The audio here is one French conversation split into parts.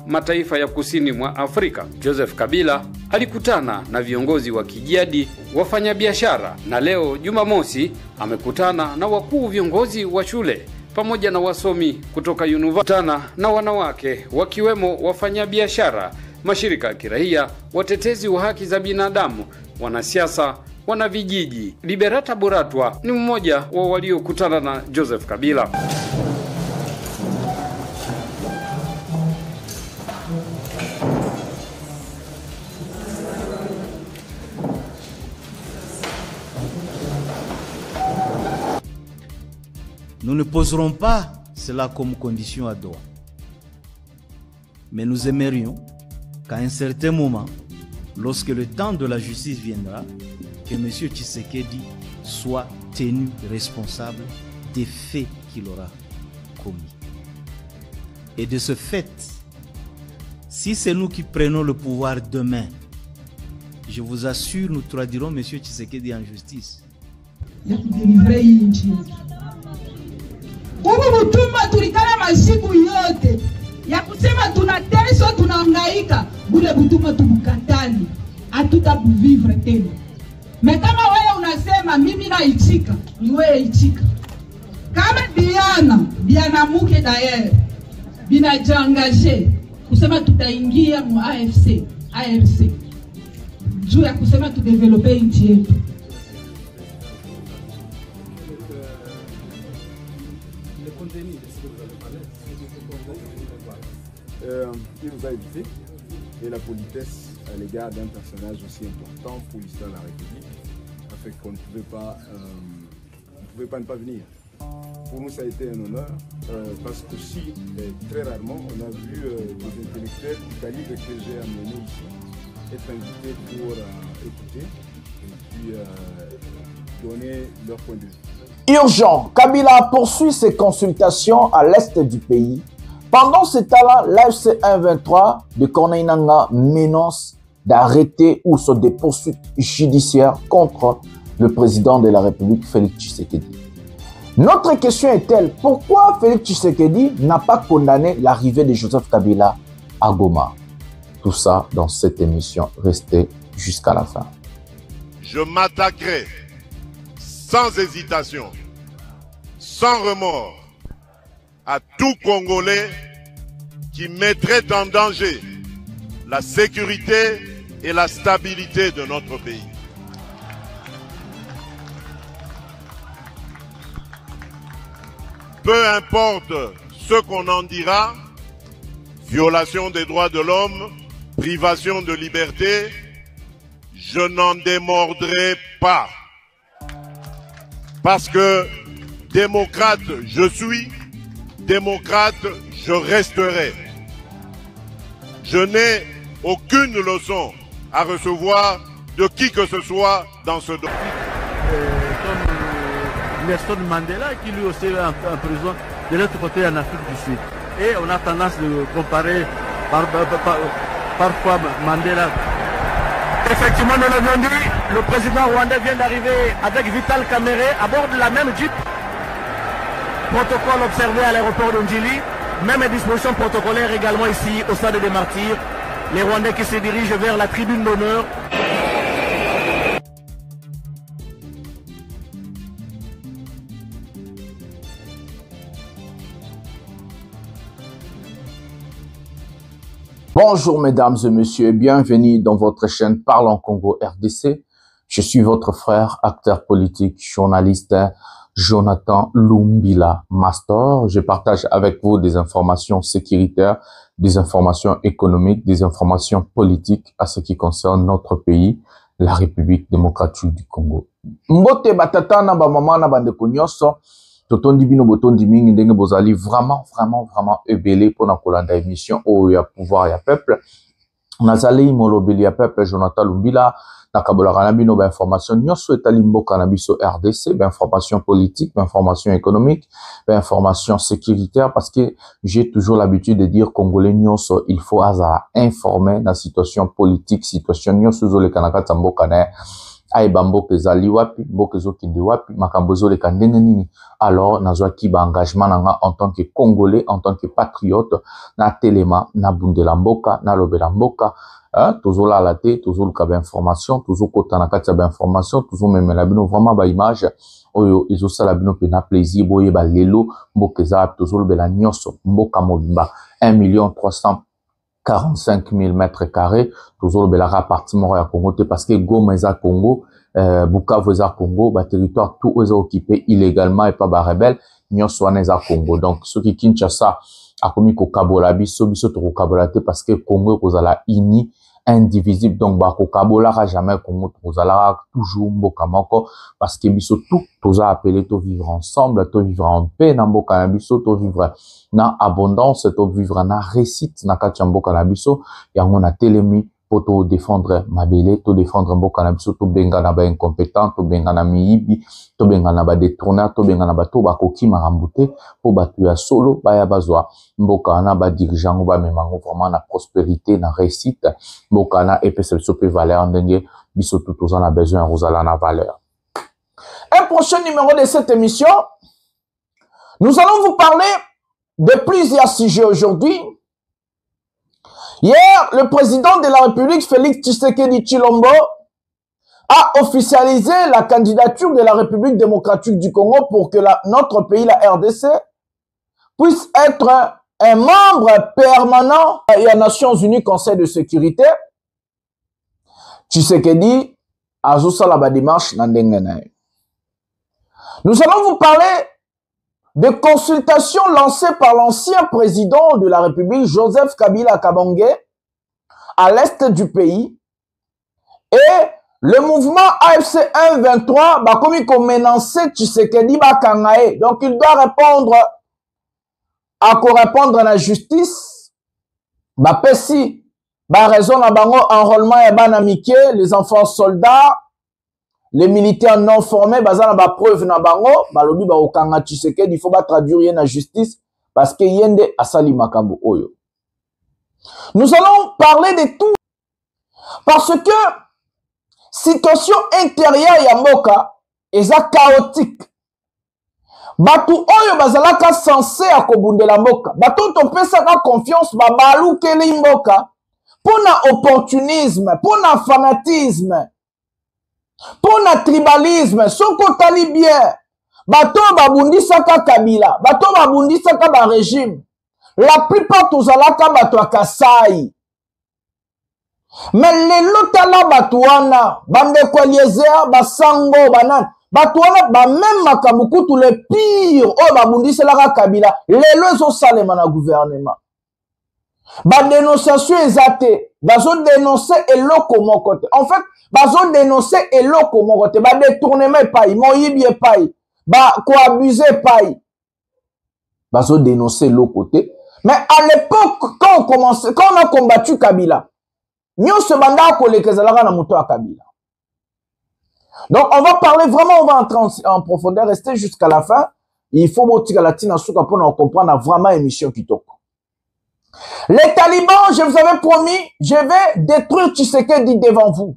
mataifa ya kusini mwa Afrika. Joseph Kabila alikutana na viongozi wa kijadi, wafanyabiashara, na leo Jumamosi amekutana na wakuu viongozi wa shule pamoja na wasomi kutoka university na wanawake wakiwemo wafanyabiashara, mashirika ya kiraia, watetezi wa haki za binadamu, wanasiasa, wanavijiji. Liberata Boratwa ni mmoja wa waliokutana na Joseph Kabila. Nous ne poserons pas cela comme condition à Doha. Mais nous aimerions qu'à un certain moment, lorsque le temps de la justice viendra, que M. Tshisekedi soit tenu responsable des faits qu'il aura commis. Et de ce fait, si c'est nous qui prenons le pouvoir demain, je vous assure, nous traduirons M. Tshisekedi en justice. Butuma tulikana masiku yote ya kusema tunateso tunahangaika, bule Butuma tubukatani, hatutavivre tena. Me kama wewe unasema mimi naitika, ni wewe itika. Kama Diana Muke d'ailleurs binajangaje kusema tutaingia mu AFC juu ya kusema tudevelope nchi yetu. Il nous a évité, et la politesse à l'égard d'un personnage aussi important pour l'histoire de la République a fait qu'on ne pouvait pas ne pas venir. Pour nous, ça a été un honneur parce qu'aussi, très rarement, on a vu des intellectuels du calibre que j'ai amené ici être invités pour écouter et puis donner leur point de vue. Urgent, Kabila poursuit ses consultations à l'est du pays. Pendant ce temps-là, l'AFC 123 de Corneille Nangaa menace d'arrêter ou sur des poursuites judiciaires contre le président de la République, Félix Tshisekedi. Notre question est-elle, pourquoi Félix Tshisekedi n'a pas condamné l'arrivée de Joseph Kabila à Goma? Tout ça dans cette émission. Restez jusqu'à la fin. Je m'attaquerai sans hésitation, sans remords, à tout Congolais qui mettrait en danger la sécurité et la stabilité de notre pays. Peu importe ce qu'on en dira, violation des droits de l'homme, privation de liberté, je n'en démordrai pas. Parce que démocrate je suis, démocrate je resterai. Je n'ai aucune leçon à recevoir de qui que ce soit dans ce domaine. Comme Nelson Mandela qui lui aussi est en prison de l'autre côté en Afrique du Sud. Et on a tendance de comparer parfois Mandela. Effectivement, nous l'avons dit, le président rwandais vient d'arriver avec Vital Kamerhe à bord de la même Jeep. Protocole observé à l'aéroport de Njili. Même dispositions protocolaires également ici au stade des Martyrs. Les Rwandais qui se dirigent vers la tribune d'honneur. Bonjour mesdames et messieurs et bienvenue dans votre chaîne Parlons Congo RDC. Je suis votre frère, acteur politique, journaliste Jonathan Lumbila Mastor. Je partage avec vous des informations sécuritaires, des informations économiques, des informations politiques à ce qui concerne notre pays, la République démocratique du Congo. Mbote batata na ba mama na bande konyoso. Totondi bino botondi mingi ndenge bozali vraiment ebele pour na kolanda émission au ya pouvoir ya peuple. Nazali molobeli ya peuple Jonathan Lumbila na kabola kana bino ba information nyoso etali mboka na biso RDC, ba information politique, ba information économique, ba information sécuritaire parce que j'ai toujours l'habitude de dire congolais nyoso il faut aza informer na situation politique, situation nyoso zo le kanaka mboka na ayeba mboka ezali wapi, mboka ezokende wapi, makambo ezoleka ndenge nini. Alors nazwaki ba engagement nanga en tant que Congolais, en tant que patriote, na telema na bundela mboka, na lobela mboka, tozolala te, tozoluka ba information, tozokota na kati ya ba information, tozomemela bino vraiment ba image oyo ezosala bino pe na plaisir boyeba lelo mboka eza tozolobela nyonso mboka mobimba 1,345,000 mètres carrés, tozolobelaka appartement ya Congo te parce que Goma eza Congo, Bukavu eza Congo, ba territoire tout eza occupé illégalement et pas ba rebelle, nyonso wana eza Congo. Donc ce qui Kinshasa akomi ko kabola biso to kabola te parce que Congo kozala uni indivisible, donc ba ko kabola jamais Congo kozala toujours mboka moko parce que biso tout toza appelé to vivre ensemble, to vivre en paix na mboka na biso, to vivre na abondance, to vivre na réussite na kati ya mboka na biso yango na telemi pour to défendre mabele, to défendre mboka na biso, to benga na ba incompétent, to benga na miyibi, to benga na ba détourneur, to benga na ba to ba koki marambute pour batu ya solo ba ya bazwa mboka na ba dirigeant ba memango vraiment na prospérité na réussite mboka na epese biso pe valeur ndenge biso tout aux en a besoin rosala na valeur. Un prochain numéro de cette émission, nous allons vous parler de plusieurs sujets aujourd'hui. Hier, le président de la République, Félix Tshisekedi Tshilombo, a officialisé la candidature de la République démocratique du Congo pour que notre pays, la RDC, puisse être un membre permanent de la Nations Unies Conseil de sécurité. Tshisekedi a la démarche dans le Nous allons vous parler de consultations lancées par l'ancien président de la République, Joseph Kabila Kabange, à l'est du pays. Et le mouvement AFC 1-23, bah, comme il a menacé Tshisekedi Bakangae. Donc, il doit répondre à la justice. Bah, si, bah, raison à bango, enrôlement et banamiké, les enfants soldats, les militaires non formés, bazana ba preuve na bango, balobi ba okanga Tshisekedi, il faut pas traduire la justice parce que yende asali makambo oyo. Nous allons parler de tout parce que situation intérieure ya mboka eza chaotique. Batu oyo bazalaka censé akobundela mboka, batu to pesa ka confiance ba balukeli mboka pona opportunisme, pona fanatisme. Pour le tribalisme, soko tali bien, bato babundisaka Kabila, bato babundisaka ba régime. La plupart tozalaka bato akasai. Mais les lotala bato wana, bande kwa Eliezer, basango, banan, bato wana ba même makabuku tout le pire, oh babundiselaka Kabila, les lois salema na gouvernement. Ba dénonciation ezate, bazo dénoncer eloko moko te. En fait, bazo dénoncer eloko moko te, ba détournement paille, moyibi paille, ba coabuser paille. Bazo dénoncer eloko te. Mais à l'époque quand on a combattu Kabila, nous se banda koleka zalaka na moto à Kabila. Donc on va parler vraiment, on va entrer en profondeur, rester jusqu'à la fin. Il faut motika latina souka pour nous comprendre vraiment émission kitoko. Les talibans, je vous avais promis, je vais détruire Tshisekedi devant vous.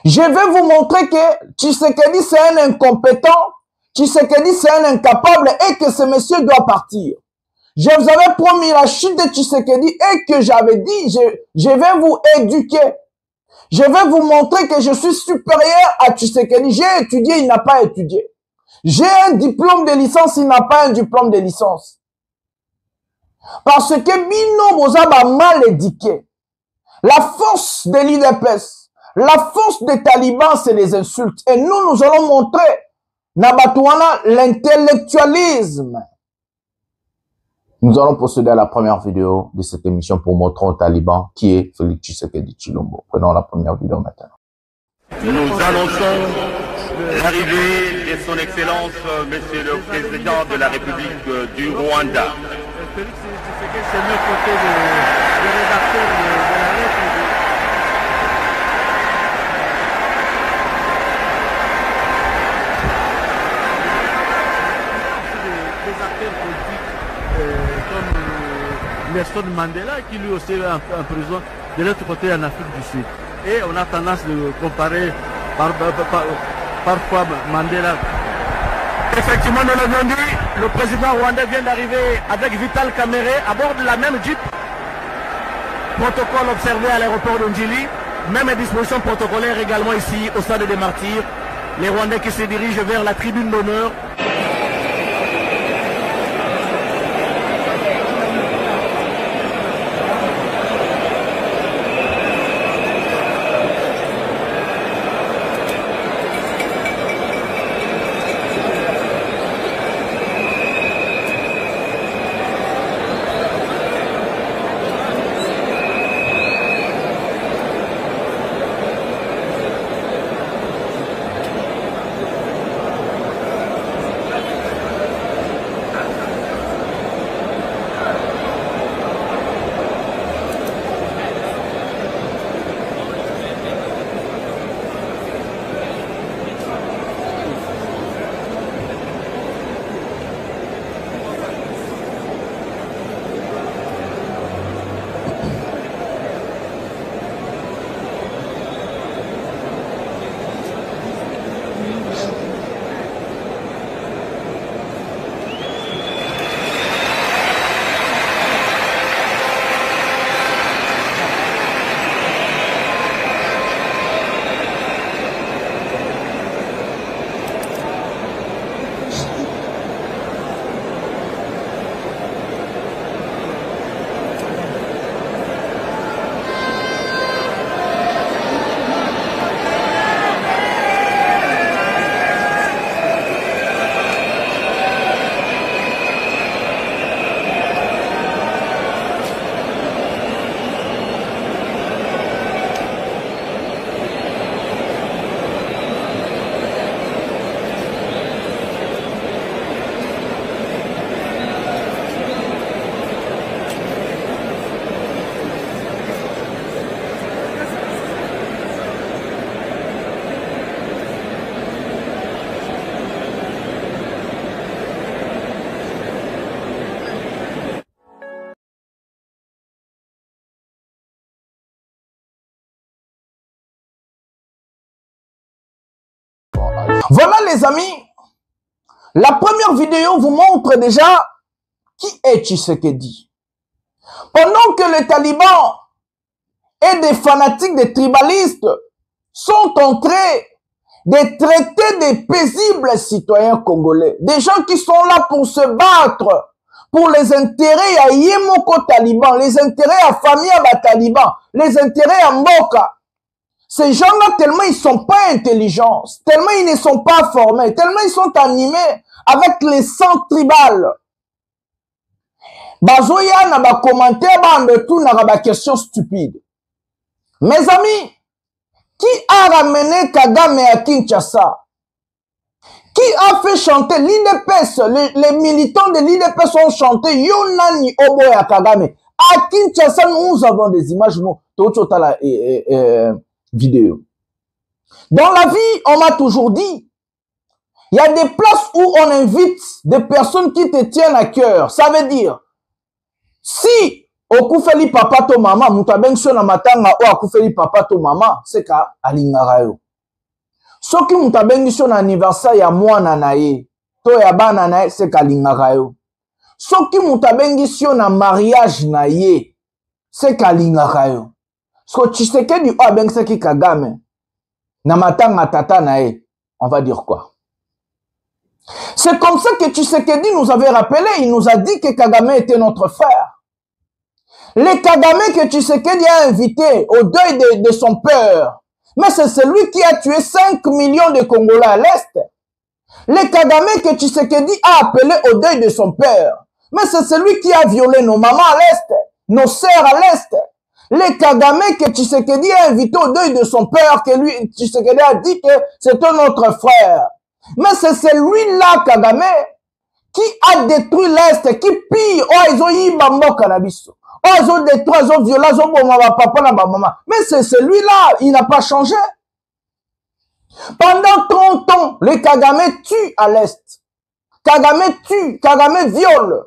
Je vais vous montrer que Tshisekedi c'est un incompétent, Tshisekedi c'est un incapable et que ce monsieur doit partir. Je vous avais promis la chute de Tshisekedi et que j'avais dit, je vais vous éduquer. Je vais vous montrer que je suis supérieur à Tshisekedi. J'ai étudié, il n'a pas étudié. J'ai un diplôme de licence, il n'a pas un diplôme de licence. Parce que Bino Bozaba mal éduqué. La force de l'UDPS, la force des talibans, c'est les insultes. Et nous allons montrer Nabatouana l'intellectualisme. Nous allons procéder à la première vidéo de cette émission pour montrer aux talibans qui est Félix Tshisekedi Tshilombo. Prenons la première vidéo maintenant. Nous annonçons l'arrivée de son Excellence, Monsieur le Président de la République du Rwanda. Félix Tshisekedi, c'est le côté de rédacteur de la République. Des acteurs politiques comme Nelson Mandela, qui lui aussi est en prison de l'autre côté en Afrique du Sud. Et on a tendance de comparer parfois Mandela. Effectivement, nous l'avons dit, le président rwandais vient d'arriver avec Vital Kamerhe à bord de la même Jeep. Protocole observé à l'aéroport de Njili. Même disposition protocolaire également ici au stade des Martyrs. Les Rwandais qui se dirigent vers la tribune d'honneur. Voilà les amis, la première vidéo vous montre déjà qui est Tshisekedi. Pendant que les talibans et des fanatiques, des tribalistes sont en train de traiter des paisibles citoyens congolais, des gens qui sont là pour se battre pour les intérêts à Yemoko Taliban, les intérêts à famille à Taliban, les intérêts à Mboka. Ces gens-là, tellement ils sont pas intelligents, tellement ils ne sont pas formés, tellement ils sont animés avec les sangs tribales. Bazoya n'a pas commenté de tout, n'a pas question stupide. Mes amis, qui a ramené Kagame à Kinshasa? Qui a fait chanter l'IDPS? Les militants de l'IDPS ont chanté Yonani Oboya Kagame. À Kinshasa, nous avons des images, nous, la vidéo. Dans la vie, on m'a toujours dit, il y a des places où on invite des personnes qui te tiennent à cœur. Ça veut dire, si okufeli papa to mama, mutabengi na matanga o akufeli papa to mama, c'est ka alingara yo. Soki mutabengi na anniversaire ya mwana na ye, to ya bana na ye, c'est ka alingara yo. Soki mutabengi na mariage na ye, c'est ka alingara yo. So Tshisekedi o abengisaki Kagame na matanga tata na ye, on va dire quoi? C'est comme ça que Tshisekedi nous avait rappelé, il nous a dit que Kagame était notre frère. Les Kagame que Tshisekedi a invité au deuil de son père, mais c'est celui qui a tué 5 millions de Congolais à l'Est. Les Kagame que Tshisekedi a appelé au deuil de son père, mais c'est celui qui a violé nos mamans à l'Est, nos sœurs à l'Est. Les Kagame que Tshisekedi a invité au deuil de son père, que lui, Tshisekedi a dit que c'était notre frère. Mais c'est celui-là, Kagame, qui a détruit l'Est, qui pille. Oh, ils ont eu Bambo Cannabis. Oh, ils ont détruit, ils ont violé, ils ont bon, papa, maman. Mais c'est celui-là, il n'a pas changé. Pendant 30 ans, les Kagame tuent à l'Est. Kagame tue, Kagame viole.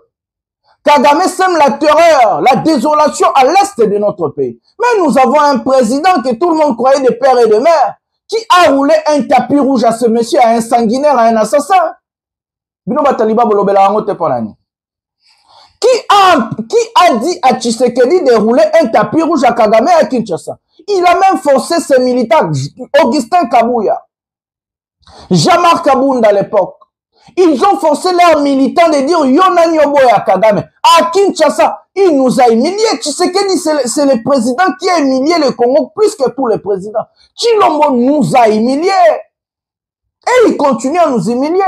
Kagame sème la terreur, la désolation à l'Est de notre pays. Mais nous avons un président que tout le monde croyait de père et de mère, Qui a roulé un tapis rouge à ce monsieur, à un sanguinaire, à un assassin? Qui a dit à Tshisekedi de rouler un tapis rouge à Kagame à Kinshasa? Il a même forcé ses militaires, Augustin Kabouya, Jean-Marc Kabunda à l'époque. Ils ont forcé leurs militants de dire Yona Nyobo à Kagame. À Kinshasa, il nous a humiliés. Tshisekedi, c'est le président qui a humilié le Congo plus que tous les présidents. Tshilombo nous a humiliés. Et il continue à nous humilier.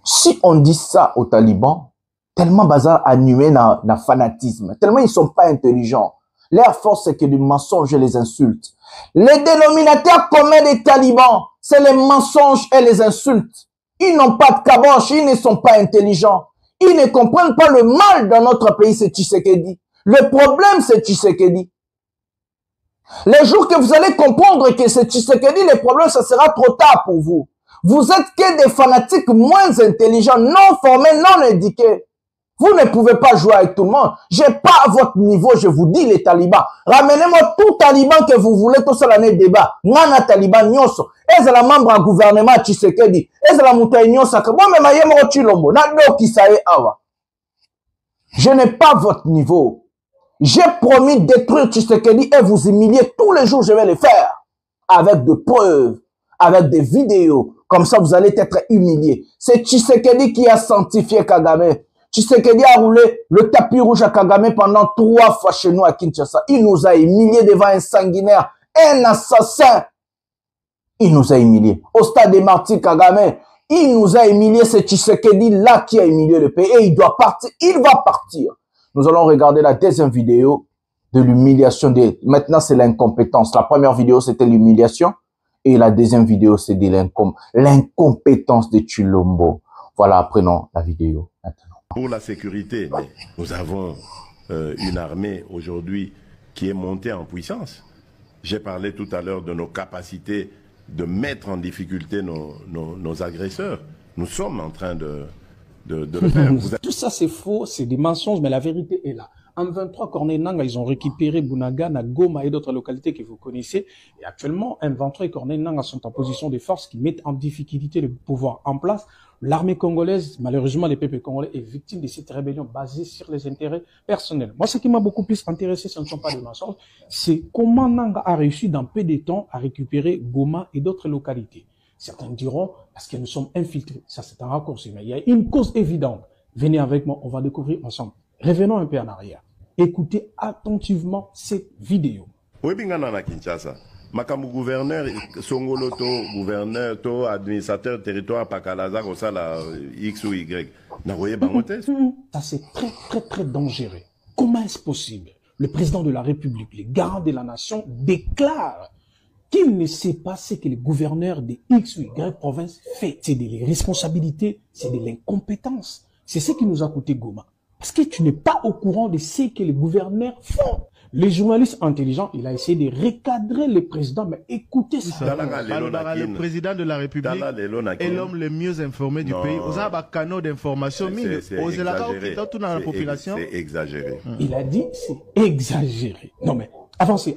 Si on dit ça aux talibans, tellement bazar animé dans fanatisme, tellement ils ne sont pas intelligents. Leur force, c'est que les mensonges et les insultes. Les dénominateurs communs des talibans, c'est les mensonges et les insultes. Ils n'ont pas de caboche, ils ne sont pas intelligents. Ils ne comprennent pas le mal dans notre pays, c'est Tshisekedi. Le problème, c'est Tshisekedi. Les jours que vous allez comprendre que c'est Tshisekedi, le problème, ça sera trop tard pour vous. Vous êtes que des fanatiques moins intelligents, non formés, non éduqués. Vous ne pouvez pas jouer avec tout le monde. J'ai pas à votre niveau, je vous dis, les talibans. Ramenez-moi tout taliban que vous voulez, tout ça l'année débat. Nana taliban nyoso. Est-ce la membre du gouvernement Tshisekedi? Est-ce la montagne nyoso? Moi, même à Yemoro Chilombo. Nado Kisaye Awa. Je n'ai pas votre niveau. J'ai promis de détruire Tshisekedi et vous humilier tous les jours, je vais le faire. Avec des preuves, avec des vidéos. Comme ça, vous allez être humiliés. C'est Tshisekedi qui a sanctifié Kagame. Tshisekedi a roulé le tapis rouge à Kagame pendant 3 fois chez nous à Kinshasa. Il nous a humiliés devant un sanguinaire, un assassin. Il nous a humiliés. Au stade des martyrs, Kagame, il nous a humiliés. C'est Tshisekedi là qui a humilié le pays. Et il doit partir. Il va partir. Nous allons regarder la deuxième vidéo de l'humiliation. Maintenant, c'est l'incompétence. La première vidéo, c'était l'humiliation. Et la deuxième vidéo, c'est de l'incompétence de Tshilombo. Voilà, prenons la vidéo maintenant. Pour la sécurité, mais nous avons une armée aujourd'hui qui est montée en puissance. J'ai parlé tout à l'heure de nos capacités de mettre en difficulté nos agresseurs. Nous sommes en train de le faire. Tout ça, c'est faux, c'est des mensonges, mais la vérité est là. En 23, Corneille Nangaa, ils ont récupéré Bunaga, Goma et d'autres localités que vous connaissez. Et actuellement, M23 et Corneille Nangaa sont en position de force qui mettent en difficulté le pouvoir en place. L'armée congolaise, malheureusement, les peuples congolais est victime de cette rébellion basée sur les intérêts personnels. Moi, ce qui m'a beaucoup plus intéressé, ce ne sont pas des mensonges, c'est comment Nangaa a réussi dans peu de temps à récupérer Goma et d'autres localités. Certains diront, parce que nous sommes infiltrés. Ça, c'est un raccourci. Mais il y a une cause évidente. Venez avec moi, on va découvrir ensemble. Revenons un peu en arrière. Écoutez attentivement cette vidéo. Oui, bien, na Kinshasa. Makambu gouverneur, Songolo, gouverneur, administrateur, territoire, Pakalaza, la X ou Y. Ça, c'est très dangereux. Comment est-ce possible? Le président de la République, le garant de la nation, déclare qu'il ne sait pas ce que le gouverneur de X ou Y province fait. C'est de l'irresponsabilité, c'est de l'incompétence. C'est ce qui nous a coûté Goma. Parce que tu n'es pas au courant de ce que les gouverneurs font. Les journalistes intelligents, il a essayé de recadrer le président, mais écoutez ça. Le président de la République est l'homme le mieux informé du pays. Vous avez un canal d'information. C'est exagéré. Il a dit c'est exagéré. Non mais avancez.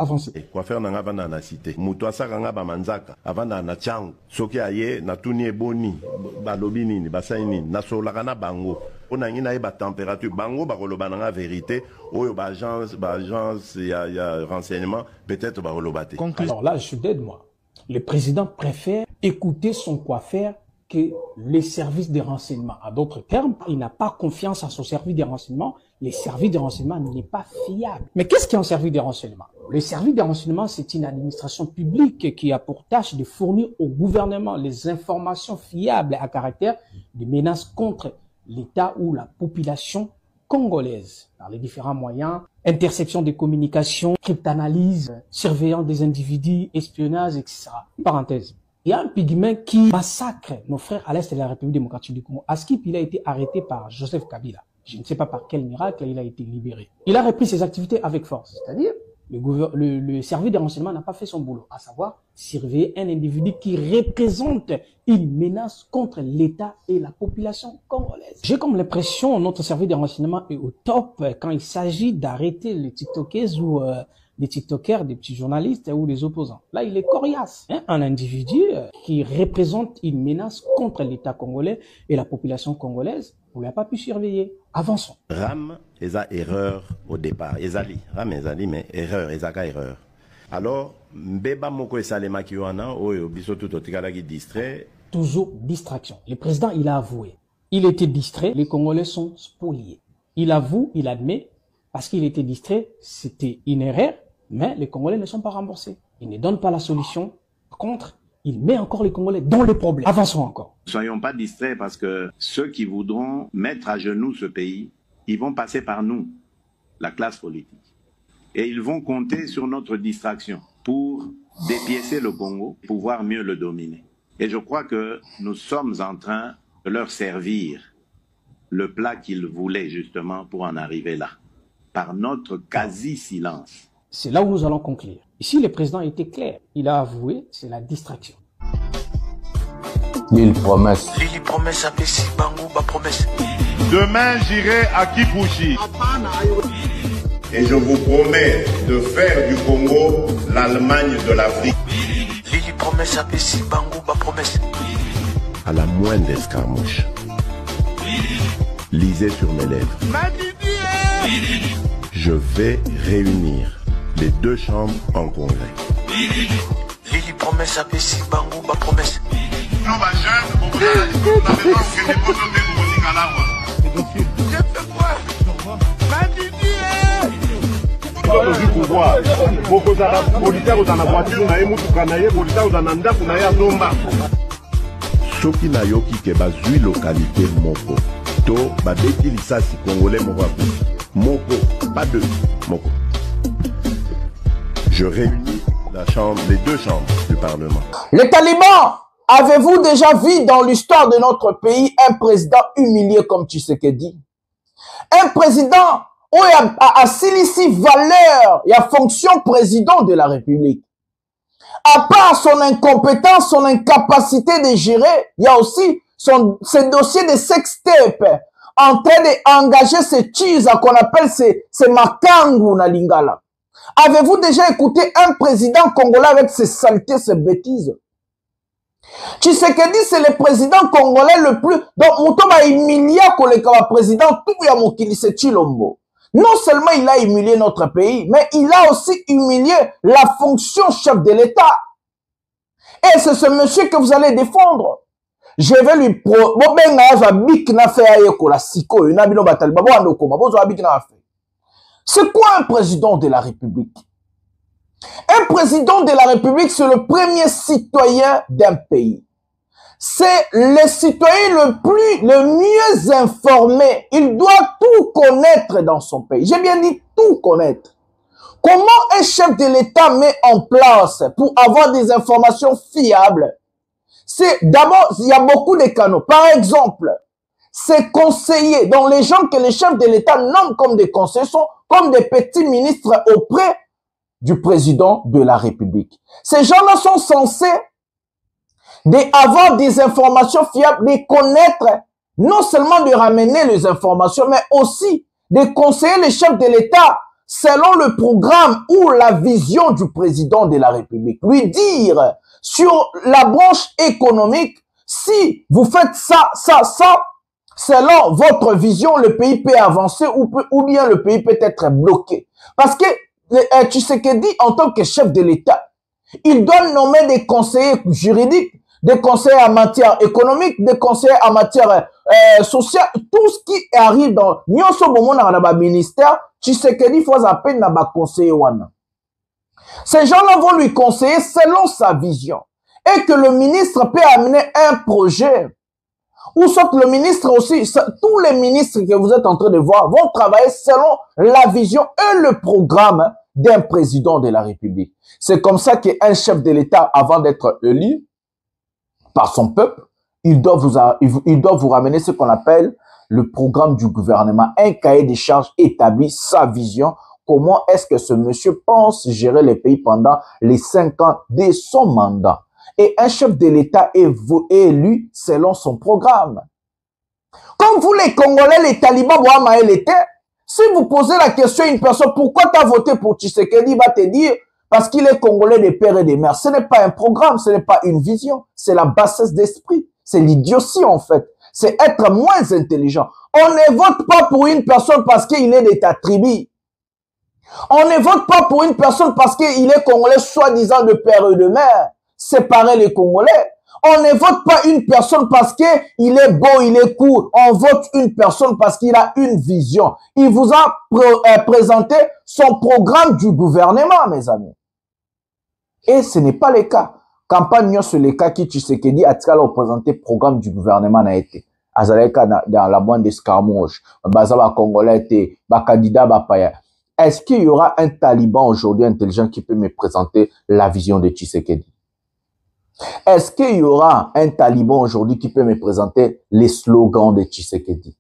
Quoi faire dans la cité? Moutouassa ranga ba manzaka. Avant na chang. Soki aye na tuni eboni. Balobini ni basaini. Na solakana bango. On a une température. Bango bakoloba na vérité. Oyo ba agence ya renseignement. Peut-être bakolobate. Alors là, je suis dead moi. Le président préfère écouter son coiffeur que les services de renseignement. À d'autres termes, il n'a pas confiance en son service de renseignement. Les services de renseignement n'est pas fiable. Mais qu'est-ce qu'est un service de renseignement? Le service de renseignement, c'est une administration publique qui a pour tâche de fournir au gouvernement les informations fiables à caractère de menaces contre l'État ou la population congolaise par les différents moyens, interception des communications, cryptanalyse, surveillance des individus, espionnage, etc. Parenthèse. Il y a un pygmée qui massacre nos frères à l'est de la République démocratique du Congo. À Skip, il a été arrêté par Joseph Kabila. Je ne sais pas par quel miracle il a été libéré. Il a repris ses activités avec force. C'est-à-dire, le service de renseignement n'a pas fait son boulot, à savoir surveiller un individu qui représente une menace contre l'État et la population congolaise. J'ai comme l'impression que notre service de renseignement est au top quand il s'agit d'arrêter les TikTokers ou des TikTokers, des petits journalistes ou des opposants. Là, il est coriace. Un individu qui représente une menace contre l'État congolais et la population congolaise, on ne l'a pas pu surveiller. Avançons. RAM, ils ont erreur au départ. RAM, mais erreur, erreur. Alors, mbeba moko esalema ki wana oyo biso tout otikala ki distrait. Toujours distraction. Le président, il a avoué. Il était distrait. Les Congolais sont spoliés. Il avoue, il admet, parce qu'il était distrait, c'était une erreur, mais les Congolais ne sont pas remboursés. Il ne donne pas la solution. Par contre, il met encore les Congolais dans le problème. Avançons encore. Ne soyons pas distraits parce que ceux qui voudront mettre à genoux ce pays, ils vont passer par nous, la classe politique. Et ils vont compter sur notre distraction pour dépiécer le Congo, pouvoir mieux le dominer. Et je crois que nous sommes en train de leur servir le plat qu'ils voulaient justement pour en arriver là, par notre quasi-silence. C'est là où nous allons conclure. Ici, le président était clair. Il a avoué, c'est la distraction. L'île promesse. L'île promesse à Pessi, Bangou, ba promesse. Demain, j'irai à Kipushi. Et je vous promets de faire du Congo l'Allemagne de l'Afrique. L'île promesse à Pessi, Bangou, ba promesse. À la moindre escarmouche, lisez sur mes lèvres. Je vais réunir les deux chambres en congrès. Lili promesse à Pessi, Bangou, ba promesse. Soki na yoki ke bazui localité moko to babeti lisasi congolais moko pas deux moko. Je réunis les deux chambres du Parlement. Les talibans, avez-vous déjà vu dans l'histoire de notre pays un président humilié comme Tshisekedi? Un président où il a ici valeur, il y a fonction président de la République. À part son incompétence, son incapacité de gérer, il y a aussi ses dossiers de sextape en train d'engager ces cheese qu'on appelle ces makangu na lingala. Avez-vous déjà écouté un président congolais avec ses saletés, ses bêtises? Tshisekedi, c'est le président congolais le plus... Donc, Moutoba Emilia, le président, tout ya mokili, c'est Chilombo. Non seulement il a humilié notre pays, mais il a aussi humilié la fonction chef de l'État. Et c'est ce monsieur que vous allez défendre. Je vais lui C'est quoi un président de la République? Un président de la République, c'est le premier citoyen d'un pays. C'est le citoyen le mieux informé. Il doit tout connaître dans son pays. J'ai bien dit tout connaître. Comment un chef de l'État met en place pour avoir des informations fiables? C'est d'abord, il y a beaucoup de canaux. Par exemple, ces conseillers, dont les gens que les chefs de l'État nomment comme des conseillers sont comme des petits ministres auprès du président de la République. Ces gens-là sont censés avoir des informations fiables, de connaître, non seulement de ramener les informations, mais aussi de conseiller les chefs de l'État selon le programme ou la vision du président de la République. Lui dire sur la branche économique, si vous faites ça, selon votre vision, le pays peut avancer ou bien le pays peut être bloqué. Parce que Tshisekedi, en tant que chef de l'État, il doit nommer des conseillers juridiques, des conseillers en matière économique, des conseillers en matière sociale, tout ce qui arrive dans le ministère, Tshisekedi faut à peine n'a conseiller wana. Ces gens-là vont lui conseiller selon sa vision. Et que le ministre peut amener un projet. Ou soit le ministre aussi, tous les ministres que vous êtes en train de voir vont travailler selon la vision et le programme d'un président de la République. C'est comme ça qu'un chef de l'État, avant d'être élu par son peuple, il doit vous ramener ce qu'on appelle le programme du gouvernement, un cahier des charges établi, sa vision, comment est-ce que ce monsieur pense gérer le pays pendant les 5 ans de son mandat. Et un chef de l'État est élu selon son programme. Comme vous les Congolais, les talibans, si vous posez la question à une personne, pourquoi tu as voté pour Tshisekedi, il va te dire, parce qu'il est Congolais des pères et des mères. Ce n'est pas un programme, ce n'est pas une vision, c'est la bassesse d'esprit, c'est l'idiotie en fait, c'est être moins intelligent. On ne vote pas pour une personne parce qu'il est de ta tribu. On ne vote pas pour une personne parce qu'il est Congolais soi-disant de père et de mère. Séparer les Congolais. On ne vote pas une personne parce qu'il est beau, il est cool. On vote une personne parce qu'il a une vision. Il vous a présenté son programme du gouvernement, mes amis. Et ce n'est pas le cas. Campagne sur le cas qui Tshisekedi a représenté le programme du gouvernement n'a été. Azaleka dans la bande d'escarmouche. Bazaba Congolais était, candidat Bapaya. Est-ce qu'il y aura un taliban aujourd'hui intelligent qui peut me présenter la vision de Tshisekedi? Est-ce qu'il y aura un taliban aujourd'hui qui peut me présenter les slogans de Tshisekedi?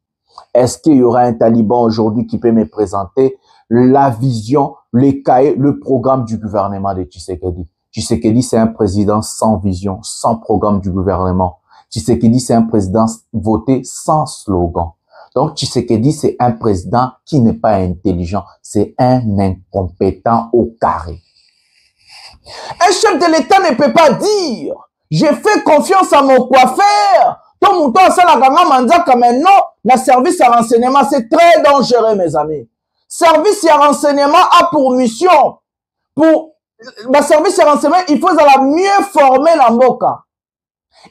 Est-ce qu'il y aura un taliban aujourd'hui qui peut me présenter la vision, les cahiers, le programme du gouvernement de Tshisekedi? Tshisekedi, c'est un président sans vision, sans programme du gouvernement. Tshisekedi, c'est un président voté sans slogan. Donc, Tshisekedi, c'est un président qui n'est pas intelligent. C'est un incompétent au carré. Un chef de l'État ne peut pas dire « J'ai fait confiance à mon coiffeur ». Tout le monde a ça la manzaka maintenant, le service à renseignement, c'est très dangereux, mes amis. Service à renseignement a pour mission, le service à renseignement, il faut la mieux former la mboka.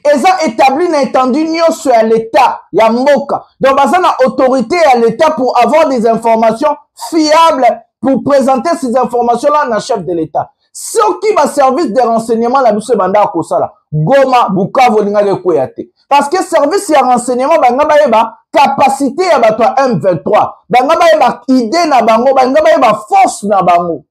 Ils ont établi une étendue sur l'État, il y a mboka. Donc, ils ont une autorité à l'État pour avoir des informations fiables, pour présenter ces informations-là à un chef de l'État. Ce qui va service de renseignement, la bise banda kosala, Goma, Bukavu, Linga Koyate. Parce que service de renseignement, banga ba capacité à battre M23. Banga ba idée na bango, banga ba force na bango.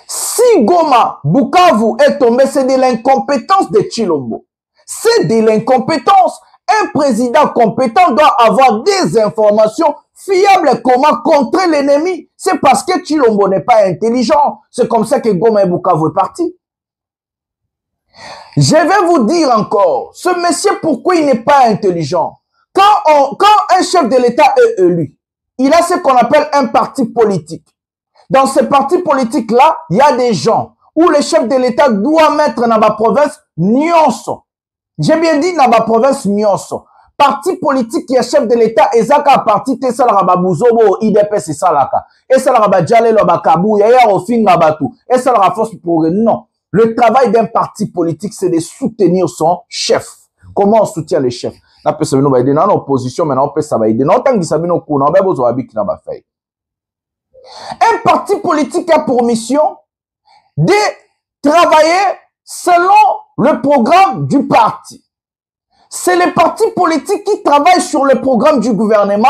Si Goma, Bukavu est tombé, c'est de l'incompétence de Tshilombo. C'est de l'incompétence. Un président compétent doit avoir des informations fiables comment contrer l'ennemi. C'est parce que Tshilombo n'est pas intelligent. C'est comme ça que Goma et Bukavu est parti. Je vais vous dire encore, ce monsieur, pourquoi il n'est pas intelligent? Quand un chef de l'État est élu, il a ce qu'on appelle un parti politique. Dans ce parti politique-là, il y a des gens où le chef de l'État doit mettre dans la province Nyonso. J'ai bien dit dans la province Nyonso. Parti politique qui est chef de l'État, et ça a parti te salara Bouzobo, IDP c'est salaka. Et ça la Djale lo Bakabou, yaya Ofin Babatu. Et ça la force pour non. Le travail d'un parti politique, c'est de soutenir son chef. Comment on soutient le chef? On peut savoir aider dans l'opposition, mais on peut savoir aider. Non, tant que ça vient au coup, on a besoin d'habiter dans la feuille. Un parti politique a pour mission de travailler selon le programme du parti. C'est le parti politique qui travaille sur le programme du gouvernement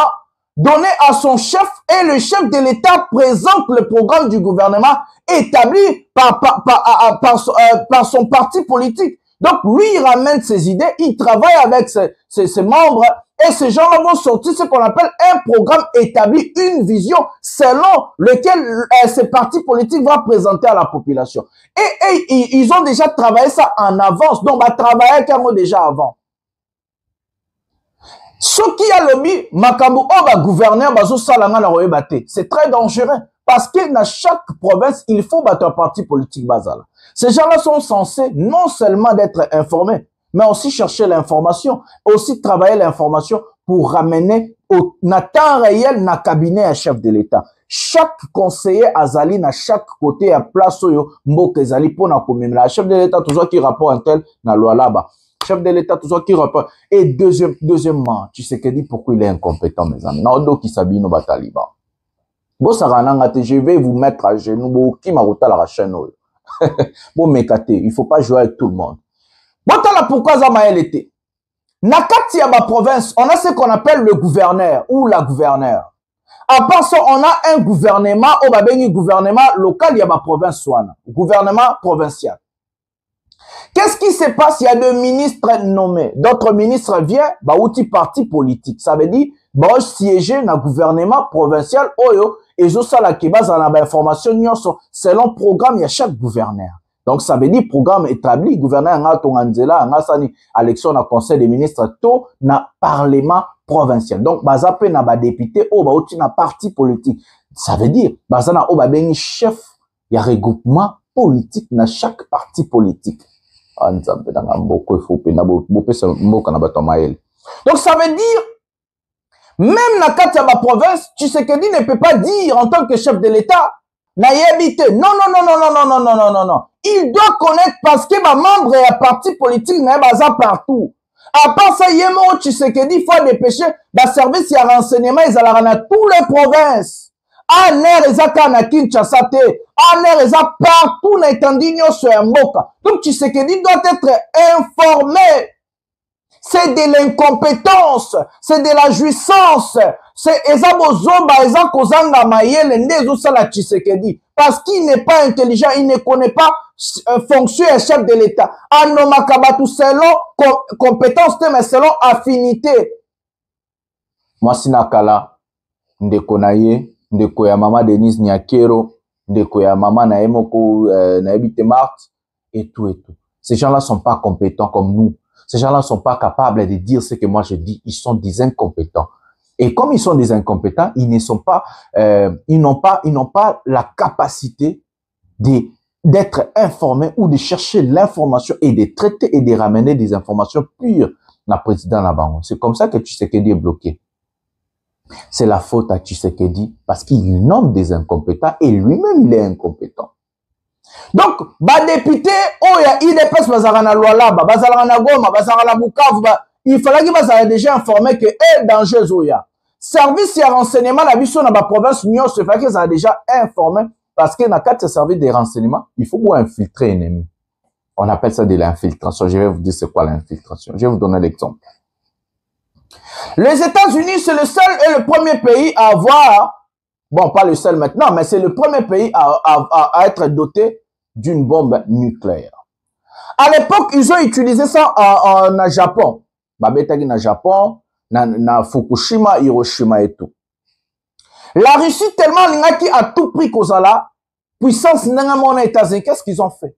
donné à son chef et le chef de l'État présente le programme du gouvernement établi par son parti politique. Donc, lui, il ramène ses idées, il travaille avec ses membres et ces gens-là vont sortir ce qu'on appelle un programme établi, une vision selon lequel ces partis politiques vont présenter à la population. Et ils ont déjà travaillé ça en avance, donc on va travailler comme déjà avant. Ce qui a lobby, Makambu Oba gouverneur, Bazo Salanga la Royebate, c'est très dangereux parce que dans chaque province, il faut battre un parti politique basal. Ces gens-là sont censés non seulement d'être informés, mais aussi chercher l'information, aussi travailler l'information pour ramener au temps réel na cabinet à chef de l'État. Chaque conseiller azali na chaque côté à place yo mboke ezali pour na komemela chef de l'État toujours qui rapport un tel na loi là-bas. Chef de l'État toujours qui rapport. Et deuxièmement, tu sais que dit pourquoi il est incompétent mes amis. Na odo qui sabi no bataliban. Bo sarananga te je vais vous mettre à genoux bo qui ma rota la chaîne. Bon mekate, il faut pas jouer avec tout le monde. Voilà pourquoi Zamaël était. Nakati à ma province, on a ce qu'on appelle le gouverneur ou la gouverneure. À part ça, on a un gouvernement, au babeni gouvernement local, il y a ma province, gouvernement provincial. Qu'est-ce qui se passe? Il y a deux ministres nommés. D'autres ministres viennent, bah, outil parti politique. Ça veut dire, bah, siéger dans le gouvernement provincial, oyo, et ça, la qui base dans l'information, selon le programme, il y a chaque gouverneur. Donc, ça veut dire, programme établi, gouverneur, nga tonganzela, nga sani, élection dans conseil des ministres, tout, na parlement provincial. Donc, bah, ça peut, na ba député, oh, bah, outil, na parti politique. Ça veut dire, bah, ça, na, oh, bah, ben, chef, il y a regroupement politique dans chaque parti politique. Donc ça veut dire, même dans la province, Tshisekedi ne peut pas dire en tant que chef de l'État, non. Il doit connaître parce que ma membre et un parti politique n'est pas partout. À part ça, Yemo Tshisekedi, il faut dépêcher, le service et le renseignement, ils allaient dans toutes les provinces. Aner ezaka na Kinshasa te, aner ezaka partout na étendue nyonso ya mboka. Donc Tshisekedi doit être informé. C'est de l'incompétence, c'est de la jouissance, c'est ezabozoba ezakozanga mayele ndezo sala Tshisekedi parce qu'il n'est pas intelligent, il ne connaît pas fonction et chef de l'État. Anomakabatu selon compétence mais selon affinité. Moi sinakala ndeko na ye ndeko ya mama Denise Nyakero, ndeko ya mama na Emoko na Ebite Marthe, et tout et tout. Ces gens-là sont pas compétents comme nous. Ces gens-là sont pas capables de dire ce que moi je dis. Ils sont des incompétents. Et comme ils sont des incompétents, ils ne sont pas, ils n'ont pas la capacité d'être informés ou de chercher l'information et de traiter et de ramener des informations pures na président Nabango. C'est comme ça que Tshisekedi est bloqué. C'est la faute à Tshisekedi parce qu'il nomme des incompétents et lui-même il est incompétent. Donc, bah député, oh il y a IDPS bazarana Lualaba, bazarana Goma, bazarana Bukavu, il fallait qu'il soit déjà informé que danger zoya. Service et renseignement la biso na ba province Nyon se fait qu'ils ont déjà informé parce que dans quatre services de renseignement, il faut infiltrer l'ennemi. On appelle ça de l'infiltration. Je vais vous dire c'est quoi l'infiltration. Je vais vous donner l'exemple. Les États-Unis, c'est le seul et le premier pays à avoir, bon, pas le seul maintenant, mais c'est le premier pays à être doté d'une bombe nucléaire. À l'époque, ils ont utilisé ça en Japon. Babetagi na Japon, na Fukushima, Hiroshima et tout. La Russie, tellement l'ingaki a tout pris Kozala, puissance n'engamon États-Unis, qu'est-ce qu'ils ont fait?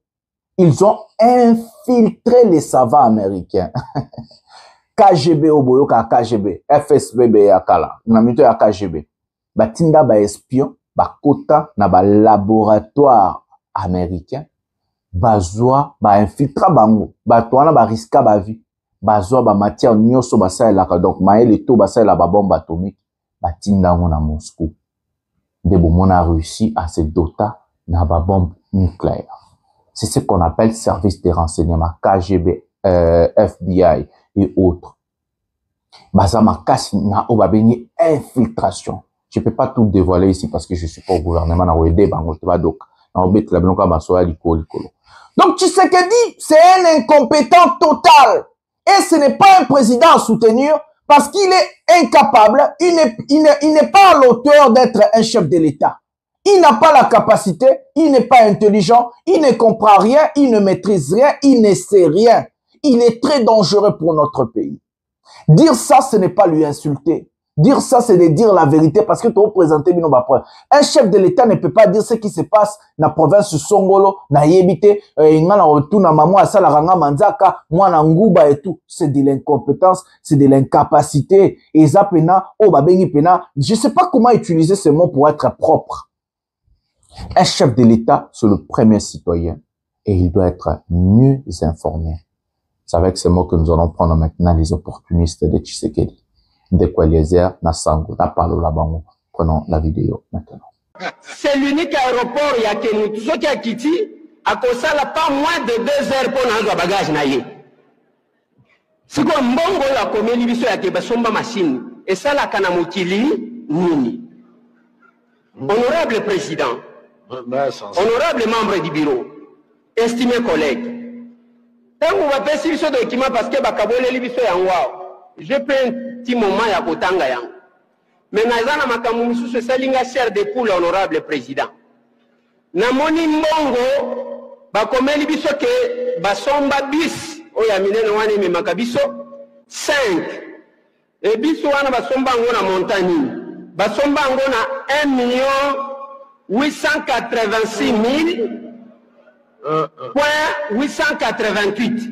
Ils ont infiltré les savants américains. KGB oboyo ka KGB, FSB yakala, namito ya KGB. Batinda ba espion, ba kota na ba laboratoire américain, bazwa ba infiltra bango, ba toana ba riska ba vie, bazwa ba matière nyoso ba sa la donc maele to ba sa la ba bombe atomique, batinda ngo na Moscou. De bon a réussi à se doter na ba bombe nucléaire. C'est ce qu'on appelle service de renseignement KGB, FBI et autres. Bazama kasi na obabeni infiltration. Je peux pas tout dévoiler ici parce que je suis pas au gouvernement na oede bango te ba donc na obet la blonka basoa likolo. Donc Tshisekedi, c'est un incompétent total et ce n'est pas un président à soutenir parce qu'il est incapable, il n'est pas à l'auteur d'être un chef de l'État. Il n'a pas la capacité, il n'est pas intelligent, il ne comprend rien, il ne maîtrise rien, il ne sait rien. Il est très dangereux pour notre pays. Dire ça, ce n'est pas lui insulter. Dire ça, c'est de dire la vérité parce que tu as présenté une preuve. Un chef de l'État ne peut pas dire ce qui se passe dans la province de Songolo, na Yebite, na maman à Salaranga Manzaka, moi na Nguba et tout. C'est de l'incompétence, c'est de l'incapacité. Et ça pena, oh babengi pena. Je sais pas comment utiliser ce mot pour être propre. Un chef de l'État, c'est le premier citoyen et il doit être mieux informé. C'est avec ces mots que nous allons prendre maintenant les opportunistes de Tshisekedi. De quoi Eliezer, Nassango, Napalo, Labango. Prenons la vidéo maintenant. C'est l'unique aéroport, il y a que nous, tous ceux qui a quitté, à cause ça, pas moins de 2 heures pour nous avoir bagage naïe. C'est comme Mbongo, la commune, il y a que somba machine. Et ça, la kanamukili, nini. Honorable président, honorable membre du bureau, estimés collègues, quand vous m'appelez sur ce document parce que bakabole libiso yangwa, je prends un petit moment ya kotanga yang. Mais nazana makamu misusu salinga cher de poule honorable président. Na moni mbongo bakomeli biso ke basomba bis oyo ya minene wana ememaka biso 5 e biso wana basomba yango na montagne basomba yango na 1,886,888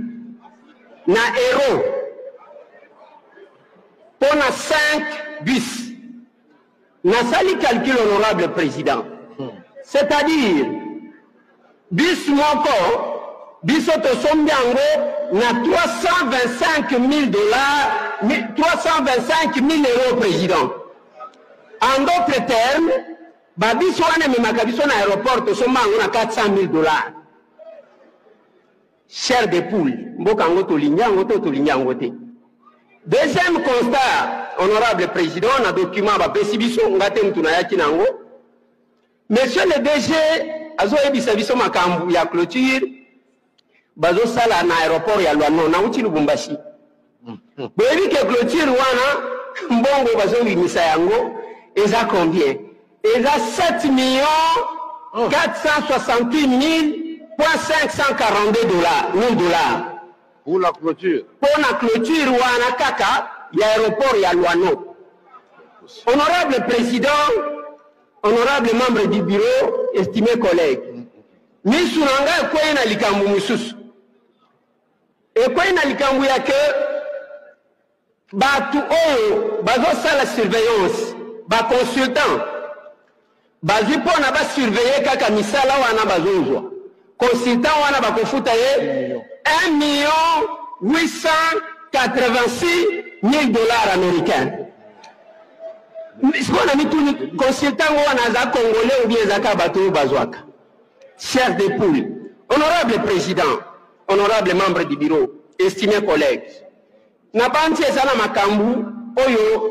na euro pour na 5 bis. Nasali calcul honorable président. C'est-à-dire, bis moko, biso to sombiango na 325 000 $, 325 000 euros président. En d'autres termes, babiso wane memaka biso na aéroport to sombango na 400 000 $. Chair de poule, mboka ngo to linyango to linyango te. Deuxième constat, honorable président, on a document bapesi biso ngate mutuna yaki nango. Monsieur le DG, azo ebisa biso makambu ya clôture, bazo sala na aéroport ya Luano na uti Lubumbashi. Boyebi ke clôture wana mbongo bazo limisa yango eza combien? Eza 7 468 000,542 $. Pour la clôture. Pour la clôture wana kaka ya aéroport ya Luano. Honorable président, honorable membre du bureau, estimés collègues, misunanga ekwe na likambu mususu. Ekwe na likambu ya ke batu oyo bazo sala surveillance, ba consultant bazwi pona ba surveiller kaka misala wana bazozwa. Consultant wana bakofuta ye 1,886,000 $ américains. Sipona mituni consultant wana za congolais ou bien zaka bato bazwaka. Chef de poule, honorable président, honorable membre du bureau, estimés collègues, na banti ezana makambu oyo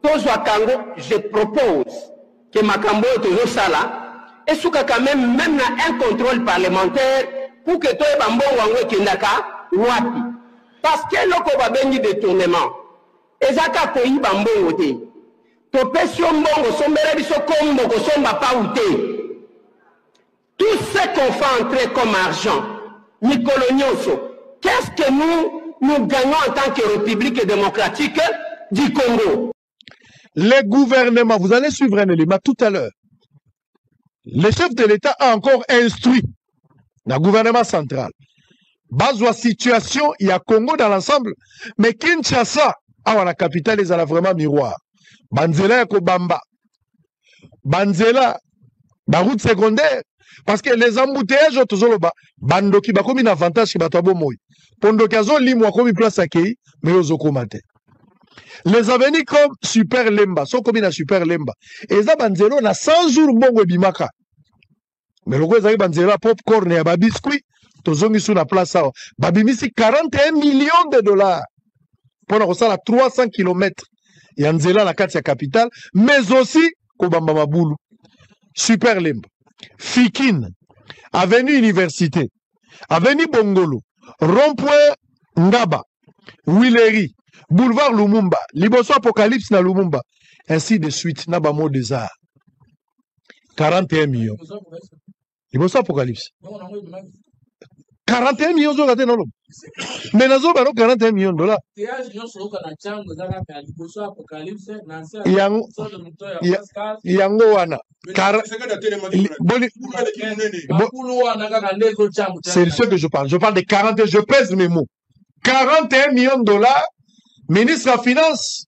tozwa kango, je propose que makambu oyo tozo sala et souka quand même na un contrôle parlementaire pour que toi bambongo wango kendaka wapi. Parce que loko babengi détournement ezaka koyi bambongo te. To pesio mbongo sombere biso kombo ko somba pa ute. Tout ce qu'on fait entrer comme argent, Nicolo Nyonso, qu'est-ce que nous gagnons en tant que République démocratique du Congo? Les gouvernements, vous allez suivre un élément tout à l'heure. Le chef de l'État a encore instruit le gouvernement central. Bazwa situation, il y a Congo dans l'ensemble, mais Kinshasa, à la capitale, ils ont vraiment miroir. Banzela ya Kobamba. Banzela, la route secondaire. Parce que les embouteillages, bandoki bakomi un avantage qui batabo moi. Pondokazo limwa komi place à Kei, mais aux okomate. Les avenirs comme Super Lemba, sont comme une Super Lemba. Et ça, Banzelo, na 100 jours bongo bimaka. Mais le gouvernement Banzela, popcorn et biscuit, tozongi sous la place, babimisi 41 millions de $. Pour ça, 300 km. Yanzela, la carte capitale, mais aussi, Kobamba Maboulou. Super Lemba. Fikine. Avenue Université. Avenue Bongolo. Rond-point Ngaba. Willery. Boulevard Lumumba, Liboso Apocalypse na Lumumba, ainsi de suite, Nabamo des Arts. 41 millions. Liboso Apocalypse. 41 millions de $. Mais nous avons 41 millions de $. Yango wana. C'est ce que je parle. Je parle de 41, je pèse mes mots. 41 millions de $. Ministre de la Finance,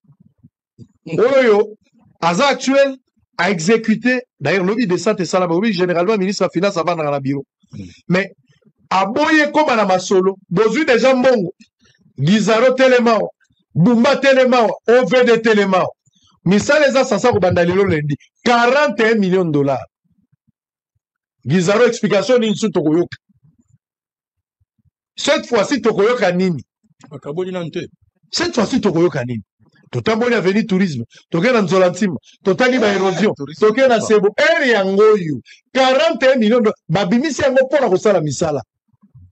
Oyo, Aza actuel, a exécuté, d'ailleurs, lobby de santé salamobi, généralement, ministre de la Finance avant dans la bureau. Mais, à Boye comme à Masolo, Bozu des gens bon, Gizaro Télémao, Bumba Télémao, OVD Télémao, Missa les assassins au Bandalilo lundi, 41 millions de $. Gizaro explication d'insu Tokoyok. Cette fois-ci, Tokoyok a nini. Cette fois-ci, Tokoyoka nini. Totamboli avenue tourisme. Tokena Nzolantima. Totali ba érosion. Tokena Sebo. Yangoyu. 41 millions de. Babimisi yango pour la kosala misala.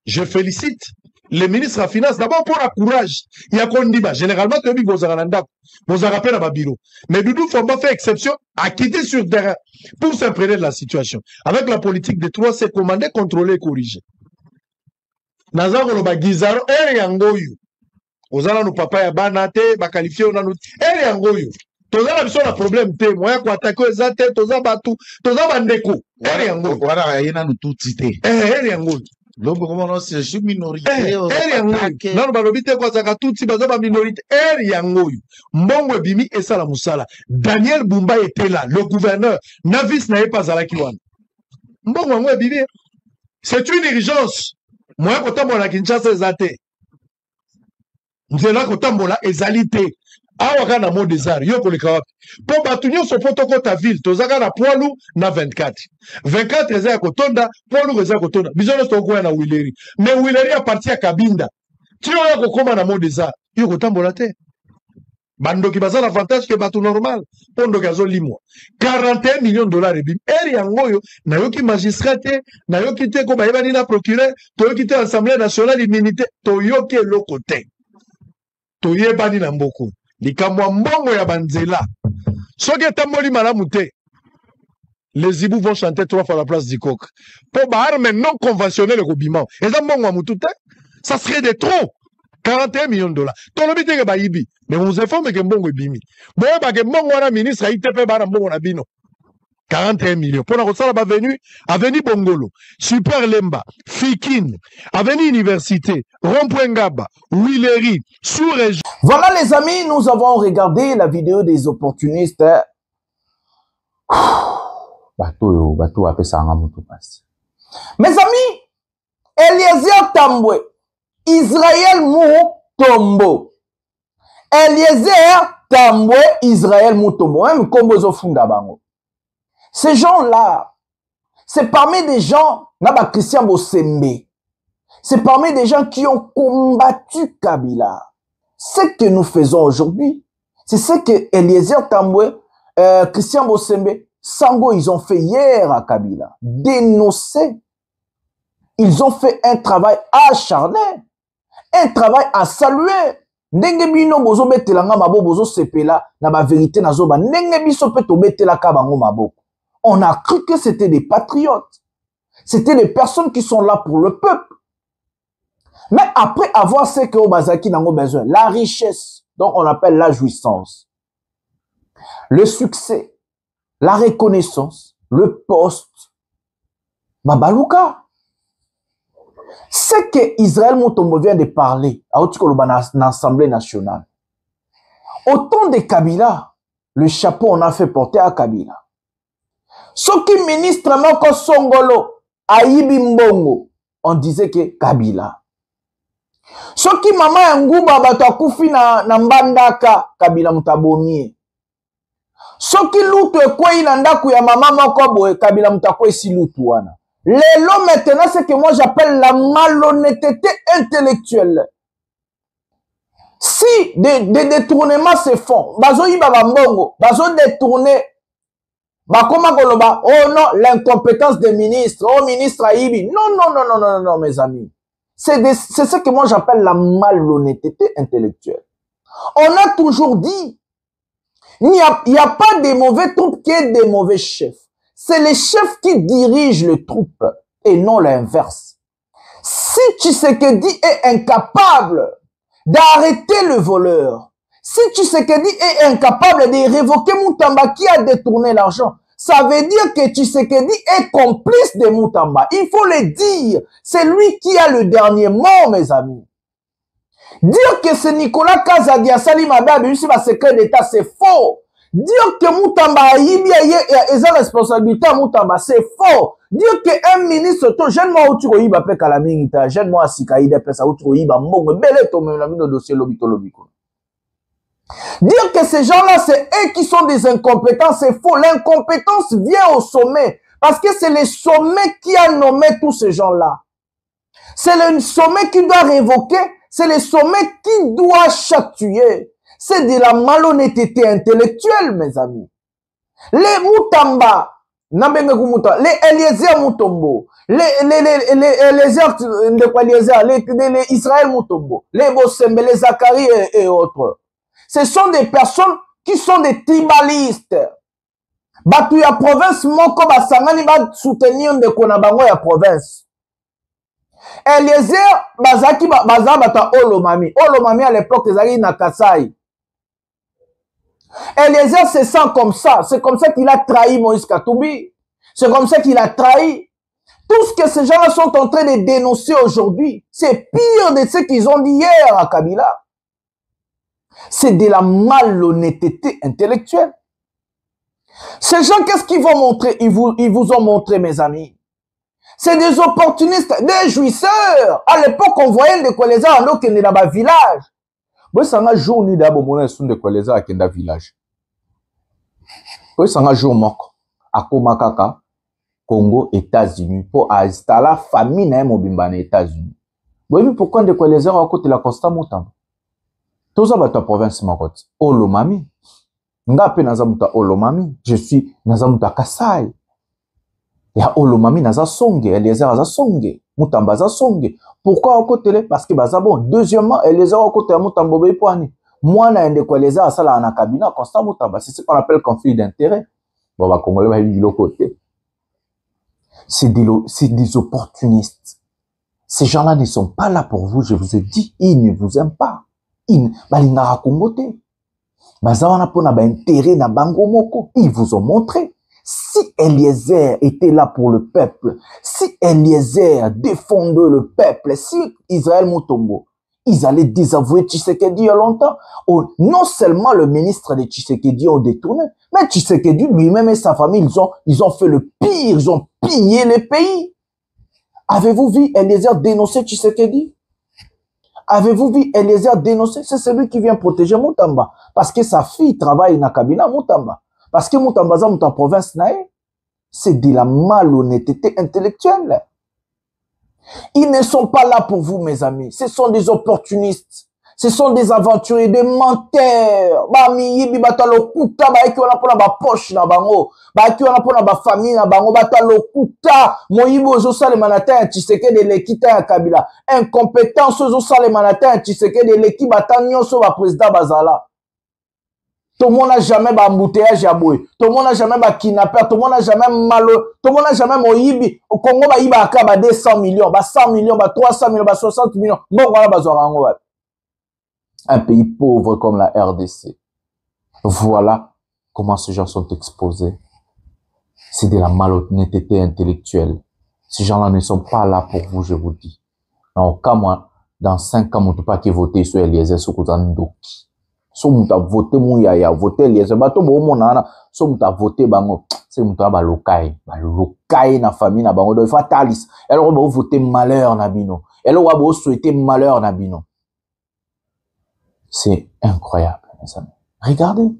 Je félicite les ministres de la Finance. D'abord pour la courage. Il y a qu'on dit, généralement, tu as vu Bozaranda. Bozarapel à Babilo. Mais Doudou Fomba fait exception à quitter sur terrain pour s'imprégner de la situation. Avec la politique des 3 C, commander, contrôler et corriger. naza koloba Gizaro ere yango oyo ozala no papa ya bana te bakalifie ona no ere yango oyo tozala biso na problème te moya ko attaquer eza te toza batu toza bandeko ere yango wana yena no tuti te ere yango lobo comment non c'est je minorité ere yango nano balobi te ko zaka tuti baza ba minorité ere yango mbongo bimi esala musala Daniel Bumba était là le gouverneur Navis n'avait pas zalaki wana mbongo ngo bimi c'est une urgence moya ko tambola Kinshasa ezate nzela ko tambola ezali te awa kana mo desert yo koleka wapi po batu nyonso po tokota ville tozaka na poilu na 24 eza ya kotonda poilu eza ya kotonda biso nyonso tokoya na Wileri mais Wileri aparti ya Kabinda ti oyo kokoma na mo desert yo kotambola te bandoki baza na avantage ke batu normal po ndoki azolimwa 41 millions de dollars ebimi eri yango oyo nayoki magistrat te nayoki te ko bayebani na procureur toyoki te assemblée nationale immunité toyoki eloko te toyebani na mboko likambo mbongo ya banzela soki etamboli malamu te les hibous vont chanter 3 fois la place du coq po baarme non conventionnel kobima eza mbongo ya mutu te ça serait de trop 41 millions de dollars tolobi teke bayibi mais vous informe ke mbongo ebimi boyeba ke mbongo wana ministre ayi te mpe bana mbongo na bino 41 millions pour la avenue Bongolo, Super Lemba, Fikine, avenue Université, Rond-Point Ngaba, Wileri, sous-région. Voilà les amis, nous avons regardé la vidéo des opportunistes. Bateau appelle ça un moto passe. Mes amis, Eliezer Tambwe, Israël Moutombo. Eliezer Tambwe, Israël Moutombo. Même comme aux funda bango. Ces gens-là, c'est parmi des gens, Naba Christian Bosembe, c'est parmi des gens qui ont combattu Kabila. Ce que nous faisons aujourd'hui, c'est ce que Eliezer Tambwe, Christian Bosembe, Sango, ils ont fait hier à Kabila. Dénoncer. Ils ont fait un travail acharné, un travail à saluer. Ndenge bino bozo betelanga mabo bozo sepela na ba vérité na zoba ndenge biso pe to betela ka bango maboko. On a cru que c'était des patriotes. C'était des personnes qui sont là pour le peuple. Mais après avoir ce que Obazaki n'a pas besoin, la richesse, donc on appelle la jouissance, le succès, la reconnaissance, le poste, Babalouka. Ce que Israël Moutombo vient de parler à l'Assemblée nationale. Au temps de Kabila, le chapeau on a fait porter à Kabila. Soki ministre Moko Songolo Ayibi Mbongo, on disait que Kabila. Soki mama Nguba batakufi na mbandaka Kabila mutabomie. Soki lutu ekwe na ndaku ya mama moko boye Kabila mutakwe si lutu wana. Lelo maintenant c'est que moi j'appelle la malhonnêteté intellectuelle. Si des détournements se font, bazo yiba mbongo, bazo détourner. Bah comment koloba? Oh non, l'incompétence des ministres. Oh ministre Aïbi. Non, mes amis. C'est ce que moi j'appelle la malhonnêteté intellectuelle. On a toujours dit, il n'y a pas de mauvais troupes qui est des mauvais chefs. C'est les chefs qui dirigent les troupes et non l'inverse. Si Tshisekedi est incapable d'arrêter le voleur, si Tshisekedi est incapable de révoquer Moutamba qui a détourné l'argent, ça veut dire que Tshisekedi est complice de Moutamba. Il faut le dire. C'est lui qui a le dernier mot, mes amis. Dire que c'est Nicolas Kazadia Salimaba, c'est ma secret d'État, c'est faux. Dire que Moutamba a sa responsabilité à Moutamba, c'est faux. Dire que un ministre, jeune-moi où tu roïba pe kalamingita, jeune-moi Sikaïda pe sa où tu roïba mongo, belle to me la mine dossier lobito lobiko. Dire que ces gens-là, c'est eux qui sont des incompétents, c'est faux. L'incompétence vient au sommet. Parce que c'est le sommet qui a nommé tous ces gens-là. C'est le sommet qui doit révoquer. C'est le sommet qui doit châtier. C'est de la malhonnêteté intellectuelle, mes amis. Les Moutamba, les Eliezer Moutombo, les Israël Moutombo, les Bosembe, les Zachary et autres. Ce sont des personnes qui sont des tribalistes. Batu ya province moko basangani ba soutenir de konabango ya province. Eliezer bazaki bazabata Olomami. Olomami à l'époque ezali na Kasai. Eliezer se sent comme ça. C'est comme ça qu'il a trahi Moïse Katumbi. C'est comme ça qu'il a trahi. Tout ce que ces gens-là sont en train de dénoncer aujourd'hui, c'est pire de ce qu'ils ont dit hier à Kabila. C'est de la malhonnêteté intellectuelle. Ces gens, qu'est-ce qu'ils vont montrer? Ils vous ont montré, mes amis. C'est des opportunistes, des jouisseurs. À l'époque, on voyait des Koleza en qui est dans le village. Vous savez, un jour, on a des Koleza qui est dans le village. Vous savez, un jour, à Komakaka, Congo, États-Unis, pour installer la famille dans les États-Unis. Vous voyez pourquoi des Koleza à côté de la Costa Moutamba? Tout ça, c'est la province Maroti. Olomami. Ngape nazamuta Olomami. Je suis nazamuta Kasai. Ya Olomami naza songe. Eliezer naza songe. Moutamba naza songe. Pourquoi au côté? Parce que baza bon. Deuxièmement, Eliezer au côté de Moutamba Bepoani. Moi, na ende kwa Eliezer asala na cabinet constant Moutamba. C'est ce qu'on appelle conflit d'intérêt. Bon, bah, Congolais va vivre de l'autre côté. C'est des opportunistes. Ces gens-là ne sont pas là pour vous. Je vous ai dit, ils ne vous aiment pas. Ils vous ont montré. Si Eliezer était là pour le peuple, si Eliezer défendait le peuple, si Israël Mutombo, ils allaient désavouer Tshisekedi il y a longtemps. Non seulement le ministre de Tshisekedi ont détourné, mais Tshisekedi lui-même et sa famille, ils ont fait le pire, ils ont pillé le pays. Avez-vous vu Eliezer dénoncer Tshisekedi? Avez-vous vu Eliezer dénoncer? C'est celui qui vient protéger Moutamba. Parce que sa fille travaille dans le cabinet Moutamba. Parce que Moutamba est dans province. C'est de la malhonnêteté intellectuelle. Ils ne sont pas là pour vous, mes amis. Ce sont des opportunistes. Ce sont des aventuriers, des menteurs. Bami yibi batalo kuta ba eki wana pona ba poche na bango. Ba eki wana pona ba famille na bango batalo kuta. Moyibi ozo sale manata ya Tshisekedi de l'équité ya Kabila. Incompétence ozo sale manata ya Tshisekedi de l'équipe batanyo so ba président bazala. Tout le monde n'a jamais ba embouteillage ya boy. Tout le monde n'a jamais ba kidnappeur. Tout le monde n'a jamais malo. Tout le monde n'a jamais moyibi. Au Congo ba yiba aka ba 200 millions, ba 100 millions, ba 300 millions, ba 60 millions. Bon voilà bazora ngo ba. Un pays pauvre comme la RDC. Voilà comment ces gens sont exposés. C'est de la malhonnêteté intellectuelle. Ces gens-là ne sont pas là pour vous, je vous dis. Non, quand moi, dans 5 ans, on ne peut pas voter sur Eliezer Sokozandoki. Si on a voté Mouyaya, voté Eliezer, bato bo monana, si on a voté bango, c'est on a lokai, lokai na famille na bango, il faut talis. Alors on va voter malheur na bino. Alors on va souhaiter malheur na bino. C'est incroyable, mes amis. Regardez.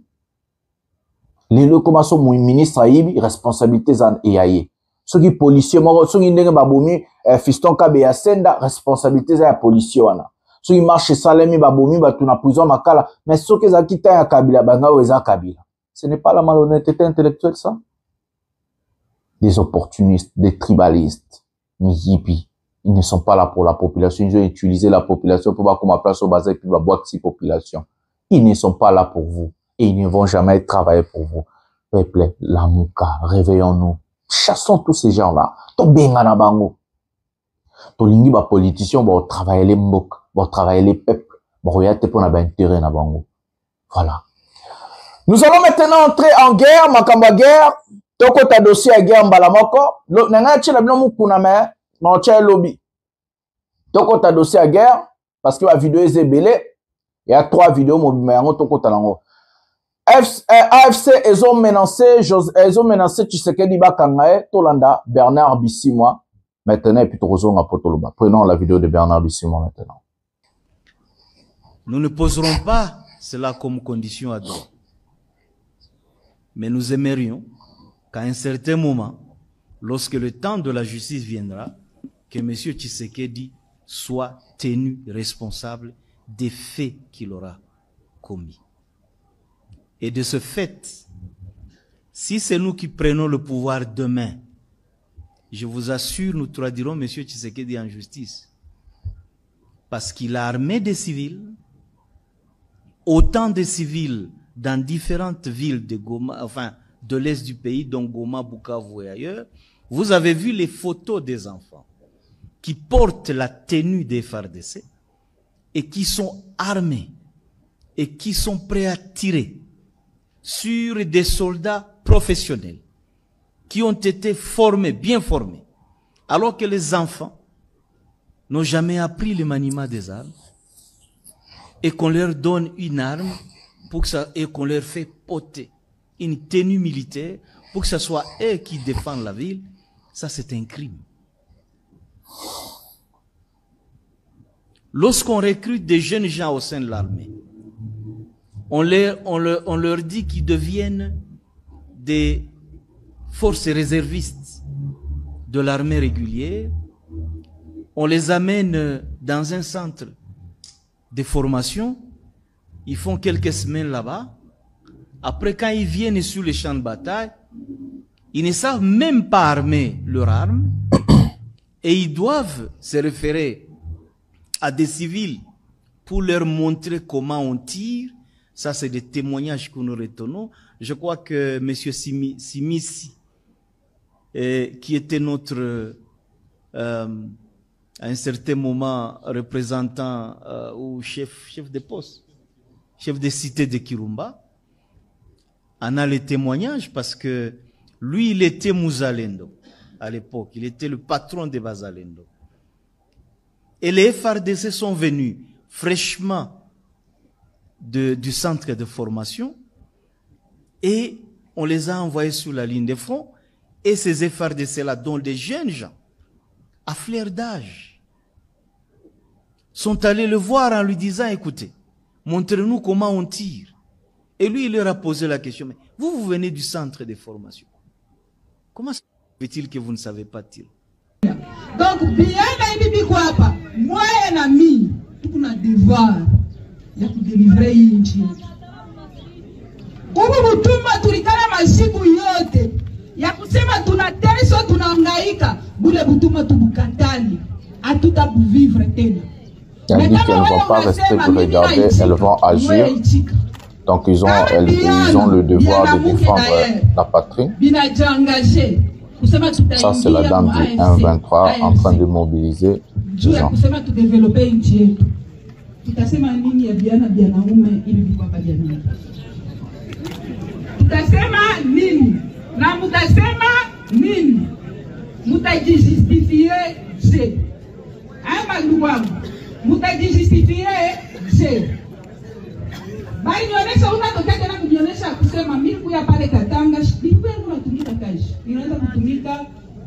Les comment sont mon ministre Aïbi, responsabilité zan EAE. Ceux qui policiers, ceux qui n'ont pas boumi, fiston Kabeya Senda, responsabilité zan policier wana. Ceux qui marchent Salemi baboumi, batuna prison makala, mais ceux qui ont quitté un Kabila, banga ou eza Kabila. Ce n'est pas la malhonnêteté intellectuelle, ça? Des opportunistes, des tribalistes, mais yipi. Ils ne sont pas là pour la population. Ils ont utilisé la population pour voir comment place au bazar et puis boire cette population. Ils ne sont pas là pour vous. Et ils ne vont jamais travailler pour vous. Peuple, la mouka, réveillons-nous. Chassons tous ces gens-là. To benga na bango. To lingi ba politiciens, ba travailler les mbok, ba travailler les peuples. Ba regarder pour na ba intérêt na bango. Voilà. Nous allons maintenant entrer en guerre, makamba guerre. Toko ta dossier à guerre mbalamoko. Nanga tchela bino mukuna me. Non, tu as lobby. Donc, on t'a dossier à guerre, parce que la vidéo est belée. Il y a 3 vidéos, mais on AFC, ils ont menacé Tshisekedi Bakangae, Tolanda, Bernard Bissimois. Maintenant, et puis prenons la vidéo de Bernard Bissimois maintenant. Nous ne poserons pas cela comme condition à droit. Mais nous aimerions qu'à un certain moment, lorsque le temps de la justice viendra, que M. Tshisekedi soit tenu responsable des faits qu'il aura commis. Et de ce fait, si c'est nous qui prenons le pouvoir demain, je vous assure, nous traduirons M. Tshisekedi en justice. Parce qu'il a armé des civils, autant de civils dans différentes villes de Goma, enfin, de l'est du pays, dont Goma, Bukavu et ailleurs. Vous avez vu les photos des enfants. qui portent la tenue des FARDC et qui sont armés et qui sont prêts à tirer sur des soldats professionnels qui ont été formés, bien formés, alors que les enfants n'ont jamais appris le maniement des armes et qu'on leur donne une arme pour que ça, et qu'on leur fait porter une tenue militaire pour que ce soit eux qui défendent la ville, ça c'est un crime. Lorsqu'on recrute des jeunes gens au sein de l'armée, on leur dit qu'ils deviennent des forces réservistes de l'armée régulière, on les amène dans un centre de formation, ils font quelques semaines là-bas, après quand ils viennent sur les champs de bataille, ils ne savent même pas armer leurs armes et ils doivent se référer à des civils pour leur montrer comment on tire. Ça, c'est des témoignages que nous retenons. Je crois que M. Simissi, qui était notre, à un certain moment, représentant ou chef de poste, chef de cité de Kirumba, en a les témoignages parce que lui, il était Mouzalendo à l'époque. Il était le patron de Bazalendo. Et les FARDC sont venus fraîchement du centre de formation et on les a envoyés sur la ligne de front. Et ces FARDC-là, dont des jeunes gens, à flair d'âge, sont allés le voir en lui disant, écoutez, montrez-nous comment on tire. Et lui, il leur a posé la question, mais vous venez du centre de formation. Comment se fait-il que vous ne savez pas tirer? Donc, bien, moi et un ami, on a un devoir de délivrer une chose. Ubu butuma tulikala masiku yote ya kusema tunateso tunahangaika bule butuma tubukatani hatuta vivre tena. Elle dit qu'elles ne vont pas rester pour regarder, elles vont agir. Donc ils ont le devoir de défendre la patrie. Ça c'est la dame du 1-23 en train de mobiliser les gens. Mutasema nini na mutasema nini, mutajistifie je amba ndugu wangu, mutajistifie je bali nionyesha unatokea tena kunionyesha kusema mimi kuya pale Katanga ndipo natumika kazi ninaweza kutumika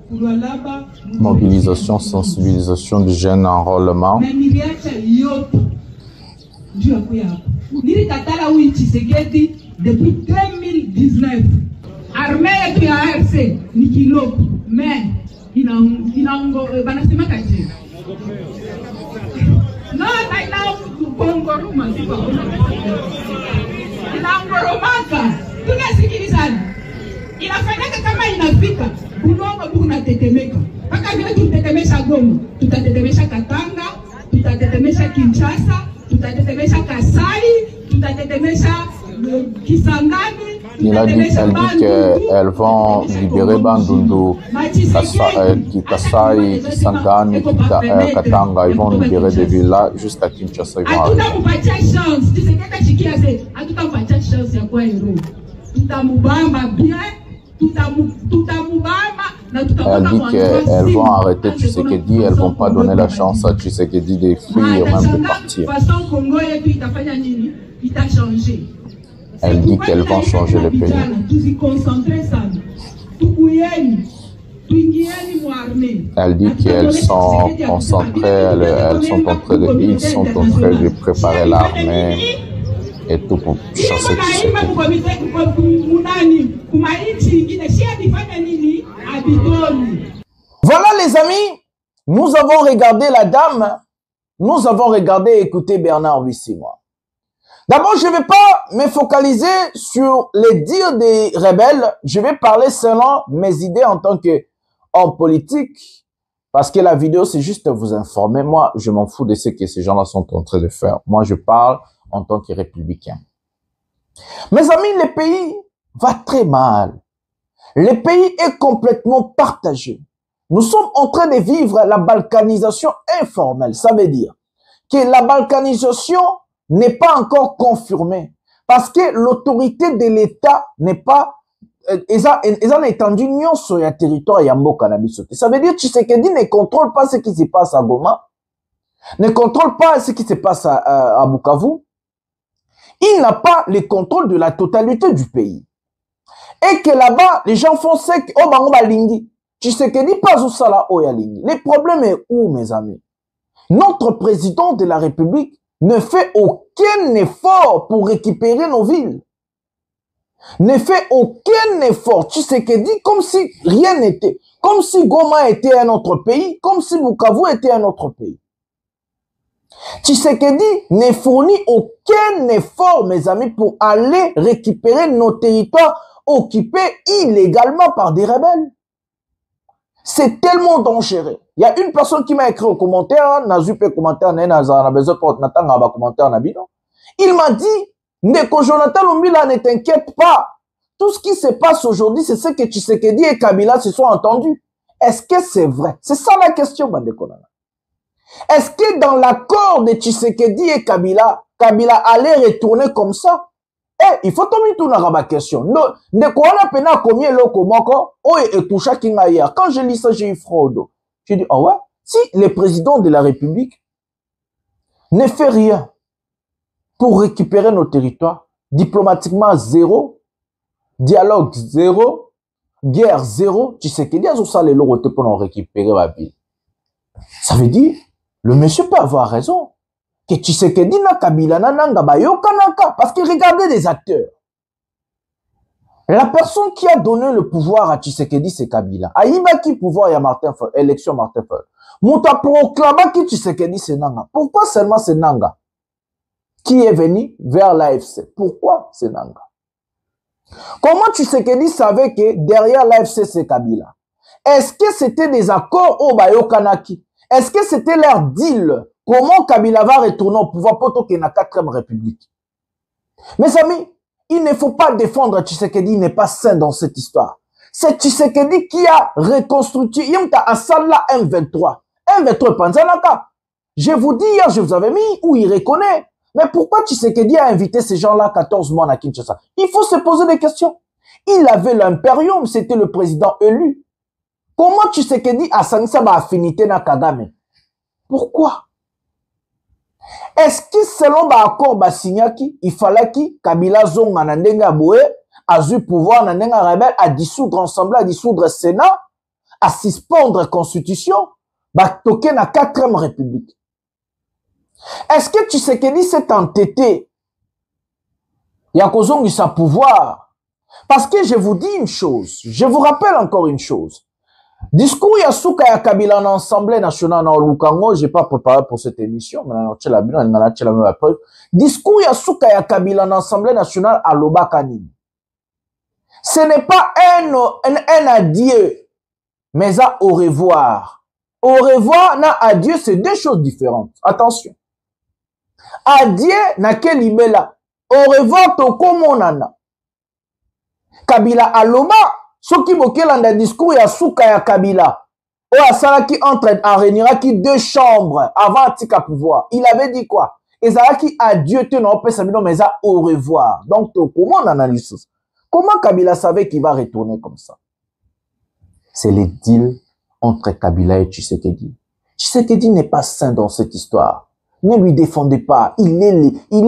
kulwalaba. Mobilisation, sensibilisation du jeune, enrôlement. Na niliacha yote ndio kuya hapo nilikatala huyu Tshisekedi depuis 2019. Armée yetu ya AFC ni kiloko, mais inaongo banasema kaje. No, ina kongoruma siko. Inaongoromaka. Tunasikilizana. Inafanyika kama inafika, bunongo bunatetemeka. Paka vile tutetemesha Goma, tutatetemesha Katanga, tutatetemesha Kinshasa, tutatetemesha Kasai, tutatetemesha Kisangani. Elle dit qu'elles vont libérer Bandundu, Kasai, Kisangani, Katanga. Ils vont libérer des villes là jusqu'à Kinshasa. Ils vont arriver. Elle dit qu'elles vont arrêter Tshisekedi, elles ne vont pas donner la chance à Tshisekedi de fuir, même de partir. Elle dit qu'elles vont changer le pays. Elle dit qu'elles sont concentrées, ils sont en train de préparer l'armée et tout pour chasser Tshisekedi. Voilà les amis, nous avons regardé la dame, nous avons regardé et écouté Bernard Bisimwa. D'abord, je ne vais pas me focaliser sur les dires des rebelles. Je vais parler selon mes idées en tant qu'homme politique. Parce que la vidéo, c'est juste vous informer. Moi, je m'en fous de ce que ces gens-là sont en train de faire. Moi, je parle en tant que républicain. Mes amis, le pays va très mal. Le pays est complètement partagé. nous sommes en train de vivre la balkanisation informelle. Ça veut dire que la balkanisation n'est pas encore confirmée parce que l'autorité de l'État n'est pas ils ont étendu sur le territoire Yambo Cannabis. Ça veut dire que Tshisekedi ne contrôle pas ce qui se passe à Goma, ne contrôle pas ce qui se passe à Bukavu. Il n'a pas le contrôle de la totalité du pays. Et que là-bas, les gens font sec, oh bango balingi. Tshisekedi pas où ça là, oh yalingi. Le problème est où, mes amis? Notre président de la République ne fait aucun effort pour récupérer nos villes. Ne fait aucun effort. Tshisekedi comme si rien n'était. Comme si Goma était un autre pays, comme si Bukavu était un autre pays. Tshisekedi ne fournit aucun effort, mes amis, pour aller récupérer nos territoires occupés illégalement par des rebelles. C'est tellement dangereux. Il y a une personne qui m'a écrit au commentaire, il m'a dit, Ndeko Jonathan Lumbila, ne t'inquiète pas. Tout ce qui se passe aujourd'hui, c'est ce que Tshisekedi et Kabila se sont entendus. Est-ce que c'est vrai? C'est ça la question, Bandeko Nana. Est-ce que dans l'accord de Tshisekedi et Kabila, Kabila allait retourner comme ça? Eh, il faut tomber tout dans la question. Ndeko Wana pena combien loko moko, oh et toucha kinga hier. Quand je lis ça, j'ai eu fraude. J'ai dit, ah ouais, si le président de la République ne fait rien pour récupérer nos territoires, diplomatiquement zéro, dialogue zéro, guerre zéro, Tshisekedi a ça les lots pour récupérer la ville. Ça veut dire, le monsieur peut avoir raison. Que Tshisekedi na Kabila na nanga bayoka naka. Parce que regardez les acteurs. La personne qui a donné le pouvoir à Tshisekedi, c'est Kabila. Aïba qui pouvoir y a Martin Fayulu, élection Martin Fayulu. Mouta proclama que Tshisekedi c'est nanga. Pourquoi seulement c'est nanga qui est venu vers l'AFC? Pourquoi c'est nanga? Comment Tshisekedi savait que derrière l'AFC c'est Kabila? Est-ce que c'était des accords au Bayokanaki? Est-ce que c'était leur deal? Comment Kabila va retourner au pouvoir pour qu'il y ait une 4e République? Mes amis, il ne faut pas défendre Tshisekedi, il n'est pas sain dans cette histoire. C'est Tshisekedi qui a reconstruit, il y a Asala M23. M23 Panzanaka. Je vous dis hier, je vous avais mis où il reconnaît. Mais pourquoi Tshisekedi a invité ces gens-là 14 mois à Kinshasa? Il faut se poser des questions. Il avait l'impérium, c'était le président élu. Comment Tshisekedi a sanisa ba affinité na Kagame? Pourquoi? Est-ce que selon l'accord Basignaki, il fallait que Kabila Zonga Nandenga Boé a eu pouvoir Nandenga rebelle à dissoudre ensemble, à dissoudre Sénat, à suspendre la Constitution, bah toquer la 4e République? Est-ce que Tshisekedi s'est entêté? Il y a Kozongi sa pouvoir. Parce que je vous dis une chose, je vous rappelle encore une chose. Discours Yasuka ya Kabila en Assemblée nationale dans Lukango, j'ai pas préparé pour cette émission, mais la preuve. Discours Yasuka ya Kabila en Assemblée nationale à Lobakani. Ce n'est pas un adieu, mais un au revoir. Au revoir, na adieu, c'est deux choses différentes. Attention. Adieu, na kelibela. Au revoir, toko monana. Kabila aloba. Ce qui moquait dans le discours, il y a Souka ya Kabila. Ou à Sala qui entre en réunion qui 2 chambres avant Tika pouvoir. Il avait dit quoi? Et ça qui adieu te non mais ça au revoir. Donc, comment on analyse ça? Comment Kabila savait qu'il va retourner comme ça? C'est le deal entre Kabila et Tshisekedi. Tshisekedi n'est pas sain dans cette histoire. Ne lui défendez pas. Il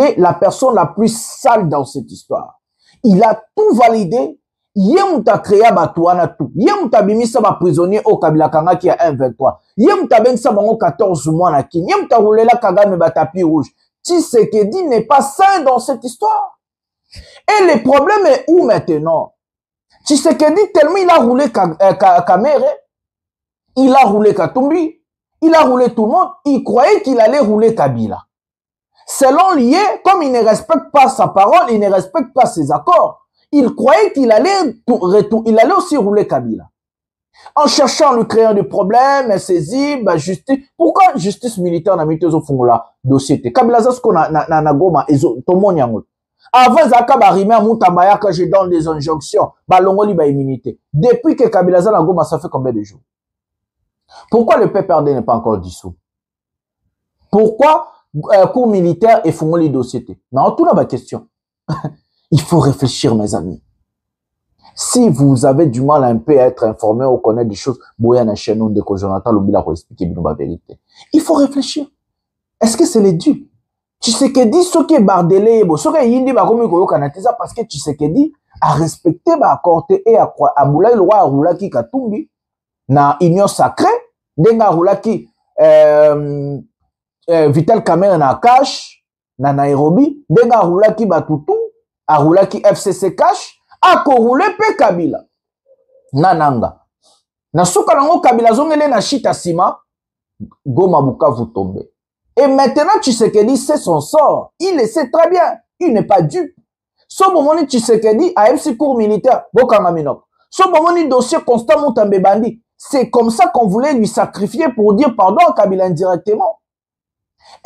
est la personne la plus sale dans cette histoire. Il a tout validé. Yemuta créa batouana tout. Yemuta bimisa ba prisonnier au Kabila Kanga qui a 1,23. Yemuta bensa bango 14 mois na kin. Yemuta roulela Kagame ba tapis rouge. Tshisekedi n'est pas sain dans cette histoire. Et le problème est où maintenant? Tshisekedi tellement il a roulé Kamere, il a roulé Katumbi, il a roulé tout le monde, il croyait qu'il allait rouler Kabila. Selon lui, comme il ne respecte pas sa parole, il ne respecte pas ses accords. Il croyait qu'il allait aussi rouler Kabila. En cherchant, lui créant des problèmes, saisi, bah, justice. Pourquoi justice militaire n'a mis au fond là, dossier? Kabila Zasko na goma, tout le monde yango. Avant Zaka Barime à Moutabaya, quand je donne des injonctions, bah, l'ongoli, bah, immunité. Depuis que Kabila Zasko na goma, ça fait combien de jours? Pourquoi le PPRD n'est pas encore dissous? Pourquoi cours militaire et font les dossiers? Non, tout là ma question. Il faut réfléchir, mes amis. Si vous avez du mal un peu à être informé ou connaître des choses, Boyan Chenou de Jonathan Lumbila pour expliquer la vérité. Il faut réfléchir. Est-ce que c'est les dû? Tshisekedi, ce qui est bardelé, ce qui est yindi, parce que Tshisekedi a respecté, accordé et a boulay le roi Roulaki Katumbi, na union sacrée, denga Roulaki, Vital Kamerhe na Cash, na Nairobi, denga Roulaki Batutu, a Roulaki FCC Cash, a roulé pe Kabila. Nananga. Na souka nango Kabila zongele na chita sima, Goma Bukavu tombe. Et maintenant, Tshisekedi sait son sort. Il le sait très bien. Il n'est pas dû. Ce moment, Tshisekedi a MC cours militaire. Bokangaminok. Ce moment, dossier constant Moutambe Bandi. C'est comme ça qu'on voulait lui sacrifier pour dire pardon à Kabila indirectement.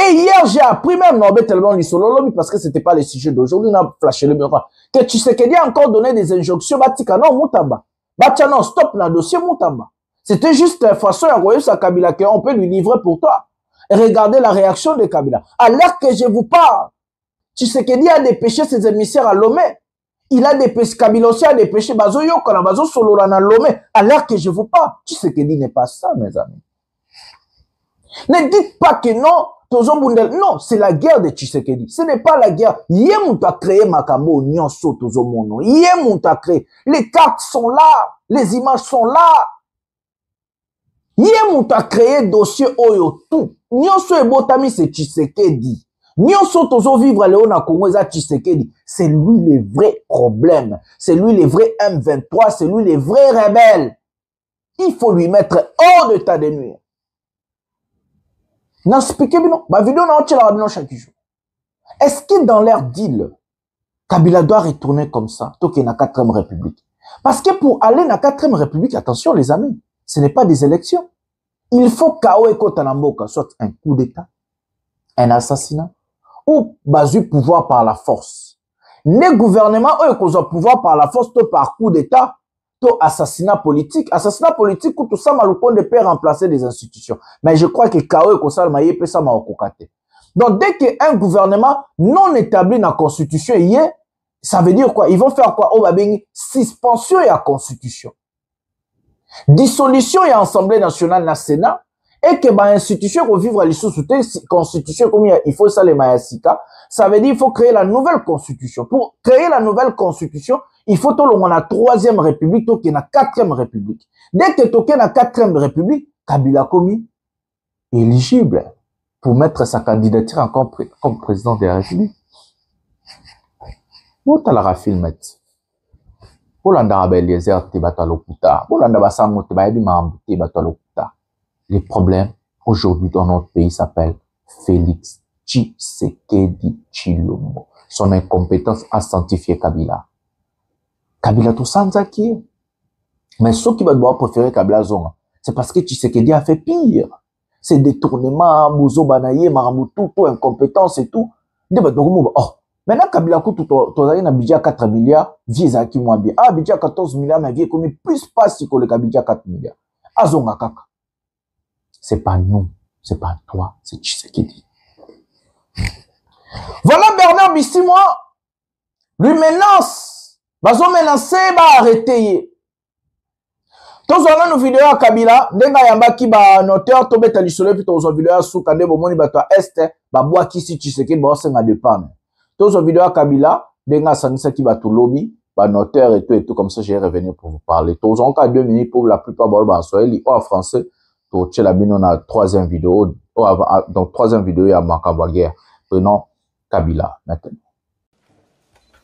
Et hier, j'ai appris même Norbert tellement lui solo lobby parce que c'était pas le sujet d'aujourd'hui. On a flashé le bureau. Que Tshisekedi a encore donné des injonctions. Batika non, Moutamba. Batia non, stop le dossier Moutamba. C'était juste une façon à envoyer sa Kabila qu'on peut lui livrer pour toi. Regardez la réaction de Kabila. À l'heure que je vous parle, Tshisekedi a dépêché ses émissaires à Lomé. Il a dépêché, Kabila aussi a dépêché Bazo Yokana, Bazo Solorana Lomé. À l'heure que je vous parle, Tshisekedi n'est pas ça, mes amis. Ne dites pas que non, non, c'est la guerre de Tshisekedi. Ce n'est pas la guerre. Yemouta a créé Makambo, Nyonso, Tozomono. Yemouta a créé. Les cartes sont là. Les images sont là. Yemouta a créé dossier Oyo tout. Nyonso et Botami, c'est Tshisekedi. Nyonso Tozo vivre à Léona Congo, c'est Tshisekedi. C'est lui le vrai problème. C'est lui le vrai M23. C'est lui le vrai rebelle. Il faut lui mettre hors de ta de nuire. N'expliquez bien, ma vidéo n'a pas chaque jour. Est-ce que dans leur deal, Kabila doit retourner comme ça, tant qu'il y a la 4e République? Parce que pour aller dans la 4e République, attention les amis, ce n'est pas des élections. Il faut K.O. Kotanamboka, soit un coup d'État, un assassinat, ou basu pouvoir par la force. Les gouvernements, eux, qu'on a pouvoir par la force, par coup d'État, assassinat politique. Assassinat politique, tout ça, Malouko ne peut remplacer les institutions. Mais je crois que K.O. et Kosal peut ça m'aukokate. Donc, dès qu'un gouvernement non établi dans la constitution y est, ça veut dire quoi? Ils vont faire quoi? Oh, bah, suspension et la constitution. Dissolution et assemblée nationale na Sénat. Et que bah, institution qu'on vivre à l'issue constitution comme il faut ça les mayasika. Ça veut dire qu'il faut créer la nouvelle constitution. Pour créer la nouvelle constitution, il faut tout le monde la 3e république, tout qu'il y a 4e république. Dès que tout qu'il y a 4e république, Kabila commis éligible pour mettre sa candidature encore comme président de la république. Où t'as la rafilmet? Bolanda Eliezer te batalokuta. Bolanda basango te baebi mambu te batalokuta. Le problème aujourd'hui dans notre pays s'appelle Félix Tshisekedi Tshilombo. Son incompétence a sanctifié Kabila. Kabila tout sans qui. Mais ceux qui vont préférer Kabila Zonga, c'est parce que Tshisekedi a fait pire. C'est détournement, Bouzo Banaye, Maramoutou, tout incompétence et tout. Oh, maintenant Kabila Koutou, tu as un budget 4 milliards, visa qui moins bien. Ah, budget 14 milliards, mais vie comme plus pas si que le budget 4 milliards. Azonga Kaka. C'est pas nous, c'est pas toi, c'est Tshisekedi. Voilà Bernard Bissimois, lui menace, bazo menacé, ba arrêter. Tous on a nos vidéos à Kabila, denga yamba ki ba noteur to beta lisolo puis tous on vidéo sous kande bomoni ba to est ba boa ki si Tshisekedi ba senga de pan. Tous on vidéo à Kabila, denga sanisa ki ba to lobby, ba noteur et tout comme ça j'ai revenu pour vous parler. Tous on ka 2 minutes pour la plupart ba soeli en français. Pour Tchelabino, on a 3e vidéo. Donc, 3e vidéo, il y a Makabagère. Prenons Kabila maintenant.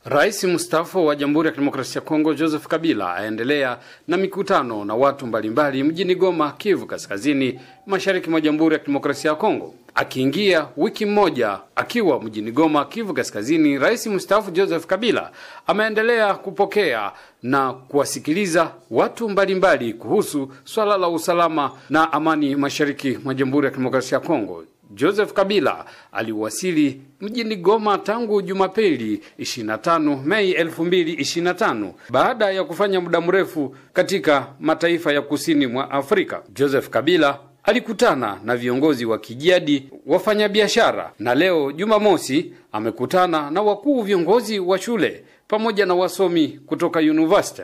Rais mstaafu wa Jamhuri ya Kidemokrasia ya Kongo Joseph Kabila aendelea na mikutano na watu mbalimbali mjini Goma, Kivu Kaskazini, mashariki mwa Jamhuri ya Kidemokrasia ya Kongo. Akiingia wiki moja akiwa mjini Goma, Kivu Kaskazini, Rais mstaafu Joseph Kabila ameendelea kupokea na kuwasikiliza watu mbalimbali kuhusu swala la usalama na amani mashariki mwa Jamhuri ya Kidemokrasia ya Kongo. Joseph Kabila aliwasili mjini Goma tangu Jumapili 25 Mei 2025 baada ya kufanya muda mrefu katika mataifa ya kusini mwa Afrika. Joseph Kabila alikutana na viongozi wa kijadi, wafanyabiashara, na leo Jumamosi amekutana na wakuu viongozi wa shule pamoja na wasomi kutoka university.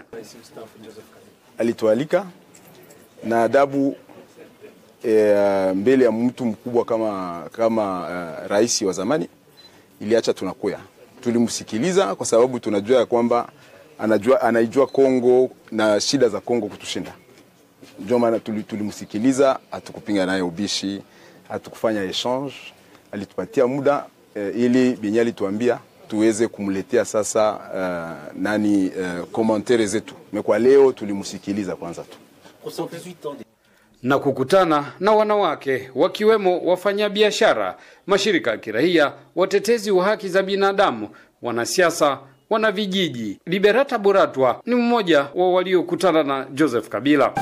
Alitualika na adabu mbele ya mtu mkubwa kama rais wa zamani, iliacha tunakuya. Tulimsikiliza kwa sababu tunajua ya kwamba anaijua Kongo na shida za Kongo kutushinda. Ndio maana tulimsikiliza, hatukupinga naye ubishi, hatukufanya exchange. Alitupatia muda ili binyali tuambia tuweze kumletea sasa commentaires zetu. Kwa leo tulimsikiliza kwanza tu. Na kukutana na wanawake wakiwemo wafanyabiashara, mashirika ya kiraia, watetezi wa haki za binadamu, wanasiasa, wanavijiji. Liberata Buratwa ni mmoja wa waliokutana na Joseph Kabila.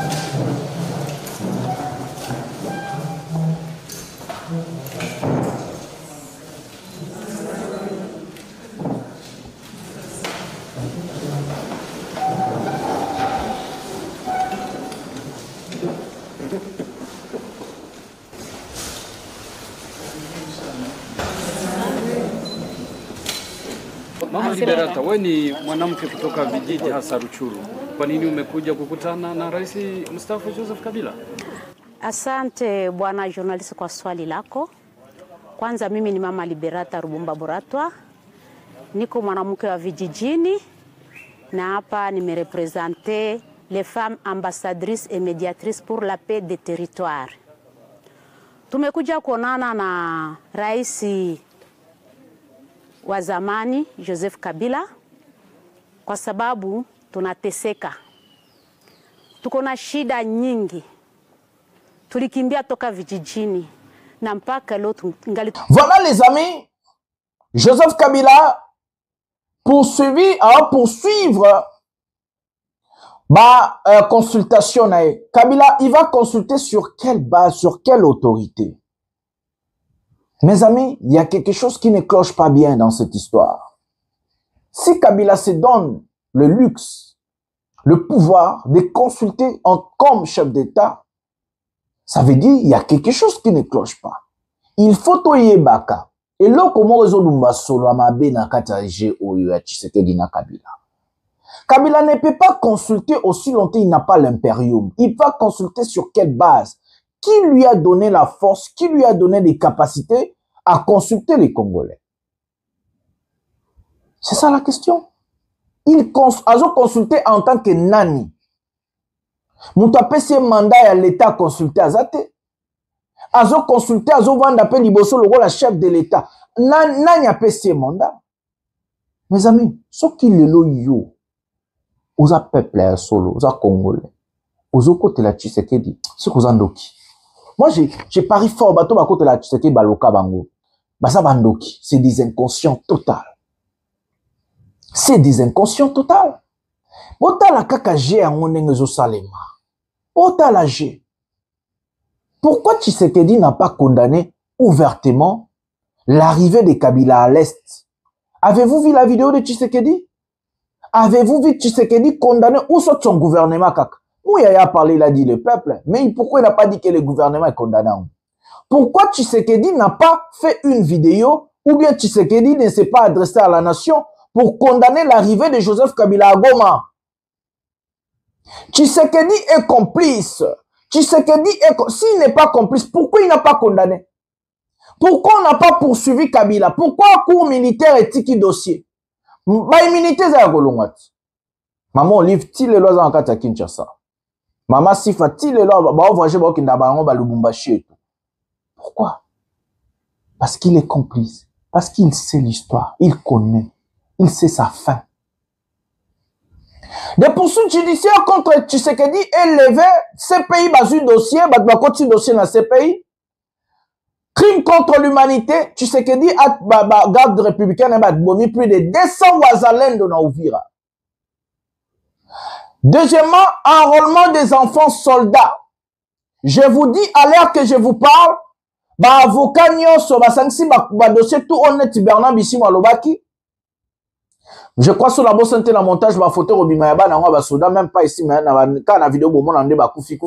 Mama Liberata, wewe ni mwanamke kutoka vijiji hasa Ruchuru. Kwa nini umekuja kukutana na Rais mstaafu Joseph Kabila? Asante bwana journalist kwa swali lako. Kwanza mimi ni Mama Liberata Rubumba Buratwa. Niko mwanamke wa vijijini na hapa nimerepresenter les femmes ambassadrices et médiatrices pour la paix des territoires. Tumekuja kuonana na Rais wa zamani Joseph Kabila kwa sababu tunateseka. Tuko na shida nyingi. Tulikimbia toka vijijini na mpaka leo tungali. Voilà les amis, Joseph Kabila poursuivre consultation nae. Kabila, il va consulter sur quelle base, sur quelle autorité? Mes amis, il y a quelque chose qui ne cloche pas bien dans cette histoire. Si Kabila se donne le luxe, le pouvoir de consulter comme chef d'État, ça veut dire qu'il y a quelque chose qui ne cloche pas. Il faut toyer baka. Et là, comment résoudre solo amabe na kataje oyo ya Tshisekedi na Kabila? Kabila ne peut pas consulter aussi longtemps il n'a pas l'impérium. Il va consulter sur quelle base? Qui lui a donné la force, qui lui a donné des capacités à consulter les Congolais? C'est ça la question. Il a consulté en tant que nani. Moutapé c'est mandat à l'État consulté à Zate. Azo consulté, azo vanda pe liboso le rôle chef de l'État. Nani a payé mandat. Mes amis, ce qui le lo yo, oza peuple solo, oza Congolais, ozo côté la Tshisekedi, ce que oza ndoki. Moi, j'ai pari fort, bateau ba côté la Tshisekedi baloka bango. Basa bandoki, c'est des inconscients total. C'est des inconscients total. Ota la kakaje en onengezo salema. Ota la G. Pourquoi Tshisekedi n'a pas condamné ouvertement l'arrivée de Kabila à l'Est? Avez-vous vu la vidéo de Tshisekedi? Avez-vous vu Tshisekedi condamner ou soit son gouvernement kaka? Mouyaya a parlé, il a dit le peuple. Mais pourquoi il n'a pas dit que le gouvernement est condamné? Pourquoi Tshisekedi n'a pas fait une vidéo ou bien Tshisekedi ne s'est pas adressé à la nation pour condamner l'arrivée de Joseph Kabila à Goma? Tshisekedi est complice. Tshisekedi s'il n'est pas complice, pourquoi il n'a pas condamné? Pourquoi on n'a pas poursuivi Kabila? Pourquoi la cour militaire est tiki dossier? Ma immunité c'est à Golongati. Maman livre ti les lois en kata Kinshasa. Maman sifa ti les lois ba voyager ba kinda bango ba Lubumbashi et tout. Pourquoi? Parce qu'il est complice, parce qu'il sait l'histoire, il connaît, il sait sa fin. Des poursuites judiciaires contre Tshisekedi élevées, ces pays basu dossier, ba continue dossier dans ces pays. Crime contre l'humanité, Tshisekedi a garde républicaine a bomi plus de 200 Wazalendo na Uvira. Deuxièmement, enrôlement des enfants soldats. Je vous dis, à l'heure que je vous parle, ba avocat nyonso basangisi ba dossier tout honnête Bernard Bisimwa lobaki. Je crois sur la bosse santé la montage ba photo robima ya bana ngwa ba soda même pas ici mais na vidéo bomo na nde ba kufi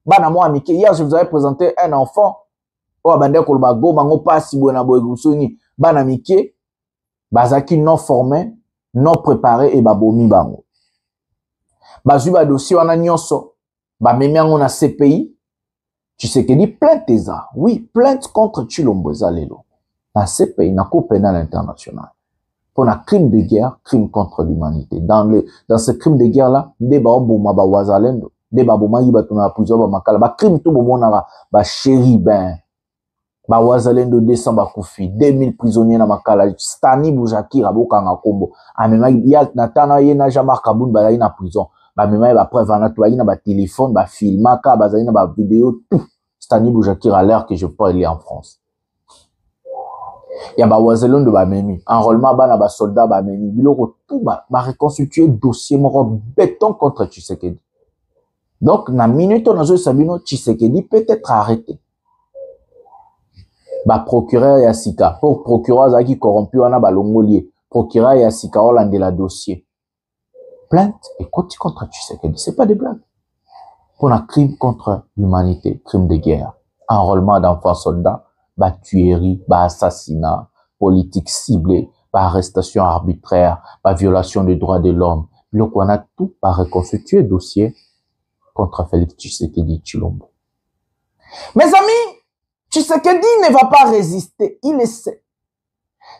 bana mo amike. Hier je vous avais présenté un enfant o bande ko ba go mango pasi bona boy gusoni bana mike bazaki non formé non préparé et ba bomi bango bazui ba dossier wana nyonso ba memi yango na CPI. Tu sais que dit plainte eza oui plainte contre Tshilombo eza lelo na CPI na Cour pénale internationale pour un crime de guerre, crime contre l'humanité. Dans ce crime de guerre là, des baboma ba wazalendo, des baboma yi batuna la prison ba makala, ba crime tout bomona ba chéri ben, ba wazalendo 200 ba kufi, 2000 prisonniers na makala, Stani Boujakira boka nga kombo. Amema ya natana ye na Jean-Marc Kaboun ba yi na prison. Ba mema ba preuve na to yi na ba téléphone, ba filmaka, ba na ba vidéo tout. Stani Boujakira a l'air que je peux aller en France. Il y a ba wazelon de ba memi enrôlement bana ba soldat ba memi biloko tout ba reconstituer dossier moro béton contre Tshisekedi. Donc na minute on a joué Sabino Tshisekedi peut être arrêté. Ba procureur ya sika pour procureur zaki corrompu wana ba longolier procureur ya sika Hollande la dossier plainte et côté contre Tshisekedi, c'est pas des blagues. Pour un crime contre l'humanité, crime de guerre, enrôlement d'enfants soldats, ba tuerie, ba assassinat, politique ciblée, ba arrestation arbitraire, ba violation des droits de l'homme. Donc on a tout par reconstituer dossier contre Félix Tshisekedi Tshilombo. Mes amis, Tshisekedi ne va pas résister, il le sait.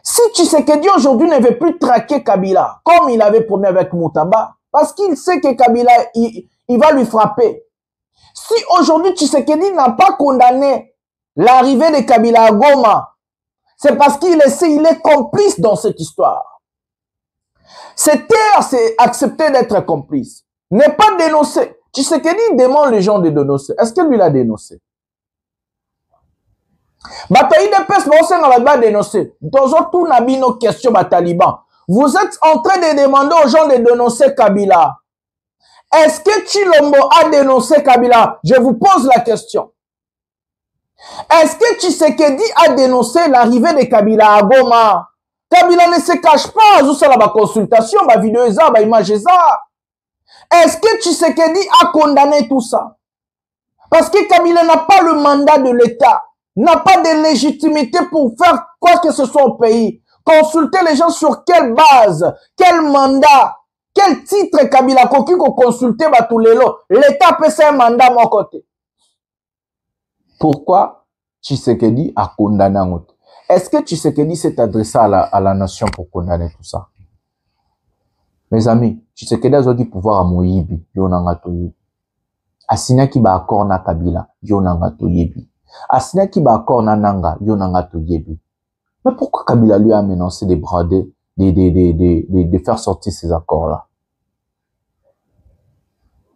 Si Tshisekedi aujourd'hui ne veut plus traquer Kabila, comme il avait promis avec Moutaba, parce qu'il sait que Kabila, il va lui frapper. Si aujourd'hui Tshisekedi n'a pas condamné l'arrivée de Kabila à Goma, c'est parce qu'il est complice dans cette histoire. C'est taire, c'est accepter d'être complice. Ne pas dénoncer. Tshisekedi demande les gens de dénoncer. Est-ce que lui l'a dénoncé? Bataille de peste, on va pas dénoncer. Dans tout nos questions, Taliban. Vous êtes en train de demander aux gens de dénoncer Kabila. Est-ce que Tshilombo a dénoncé Kabila? Je vous pose la question. Est-ce que Tshisekedi a dénoncé l'arrivée de Kabila à Goma? Kabila ne se cache pas, ça la consultation, la vidéo, la image. Est-ce que Tshisekedi a condamné tout ça? Parce que Kabila n'a pas le mandat de l'État, n'a pas de légitimité pour faire quoi que ce soit au pays. Consulter les gens sur quelle base, quel mandat, quel titre Kabila Koki ko consulter tous les lots. L'État peut faire un mandat à mon côté. Pourquoi Tshisekedi a condamné un autre? Est-ce que Tshisekedi s'est adressé à la nation pour condamner tout ça? Mes amis, Tshisekedi a du pouvoir à Moïbi, Yonanga Toyebi. Asina ki ba accord na Kabila, Yonanga Toyebi. Asina ki ba accord na Nanga, Yonanga Toyebi. Mais pourquoi Kabila lui a menacé de brader, de faire sortir ces accords-là?